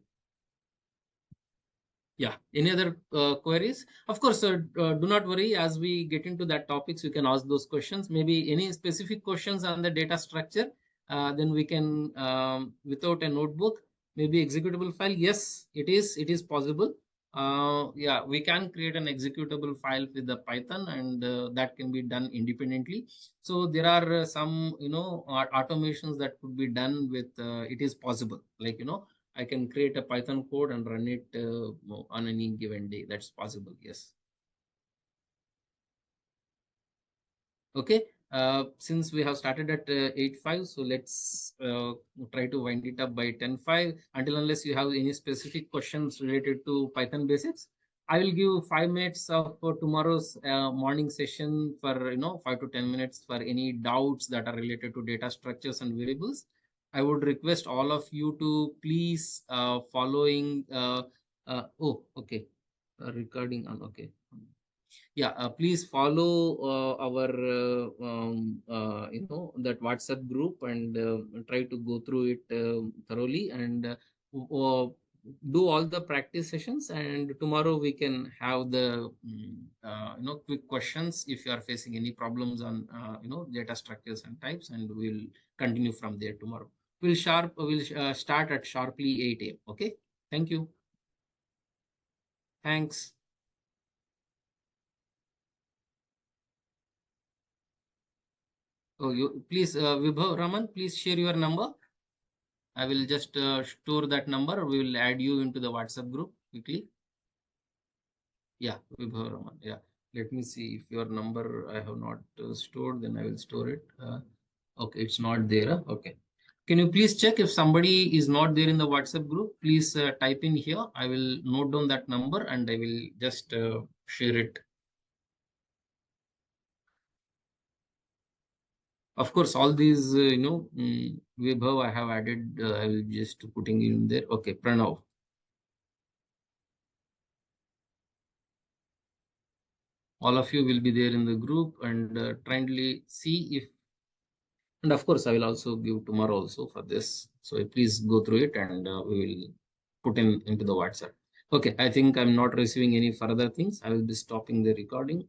Yeah. Any other queries? Of course, do not worry. As we get into that topics, you can ask those questions. Maybe any specific questions on the data structure, then we can, without a notebook, maybe executable file. Yes, it is. It is possible. Yeah, we can create an executable file with the Python, and that can be done independently. So there are some, automations that could be done with. It is possible. Like, I can create a Python code and run it on any given day. That's possible. Yes. Okay. Since we have started at 8:05, so let's try to wind it up by 10:05. Until unless you have any specific questions related to Python basics, I will give 5 minutes of for tomorrow's morning session for 5 to 10 minutes for any doubts that are related to data structures and variables. I would request all of you to please following. Oh, okay. Recording on. Okay. Yeah, please follow our that WhatsApp group, and try to go through it thoroughly, and do all the practice sessions, and tomorrow we can have the quick questions if you are facing any problems on data structures and types, and we'll continue from there tomorrow. We'll start at sharply 8 a.m. Okay. Thank you. Thanks. Oh, you please, Vibhav Raman, please share your number. I will just store that number. We will add you into the WhatsApp group quickly. Yeah, Vibhav Raman. Yeah. Let me see if your number I have not stored, then I will store it. Okay, it's not there. Okay. Can you please check if somebody is not there in the WhatsApp group? Please type in here. I will note down that number and I will just share it. Of course, all these, Vibhav I have added, I will just putting in there. Okay, Pranav. All of you will be there in the group, and kindly see if, and of course I will also give tomorrow also for this, so please go through it, and we will put into the WhatsApp. Okay, I think I'm not receiving any further things. I will be stopping the recording.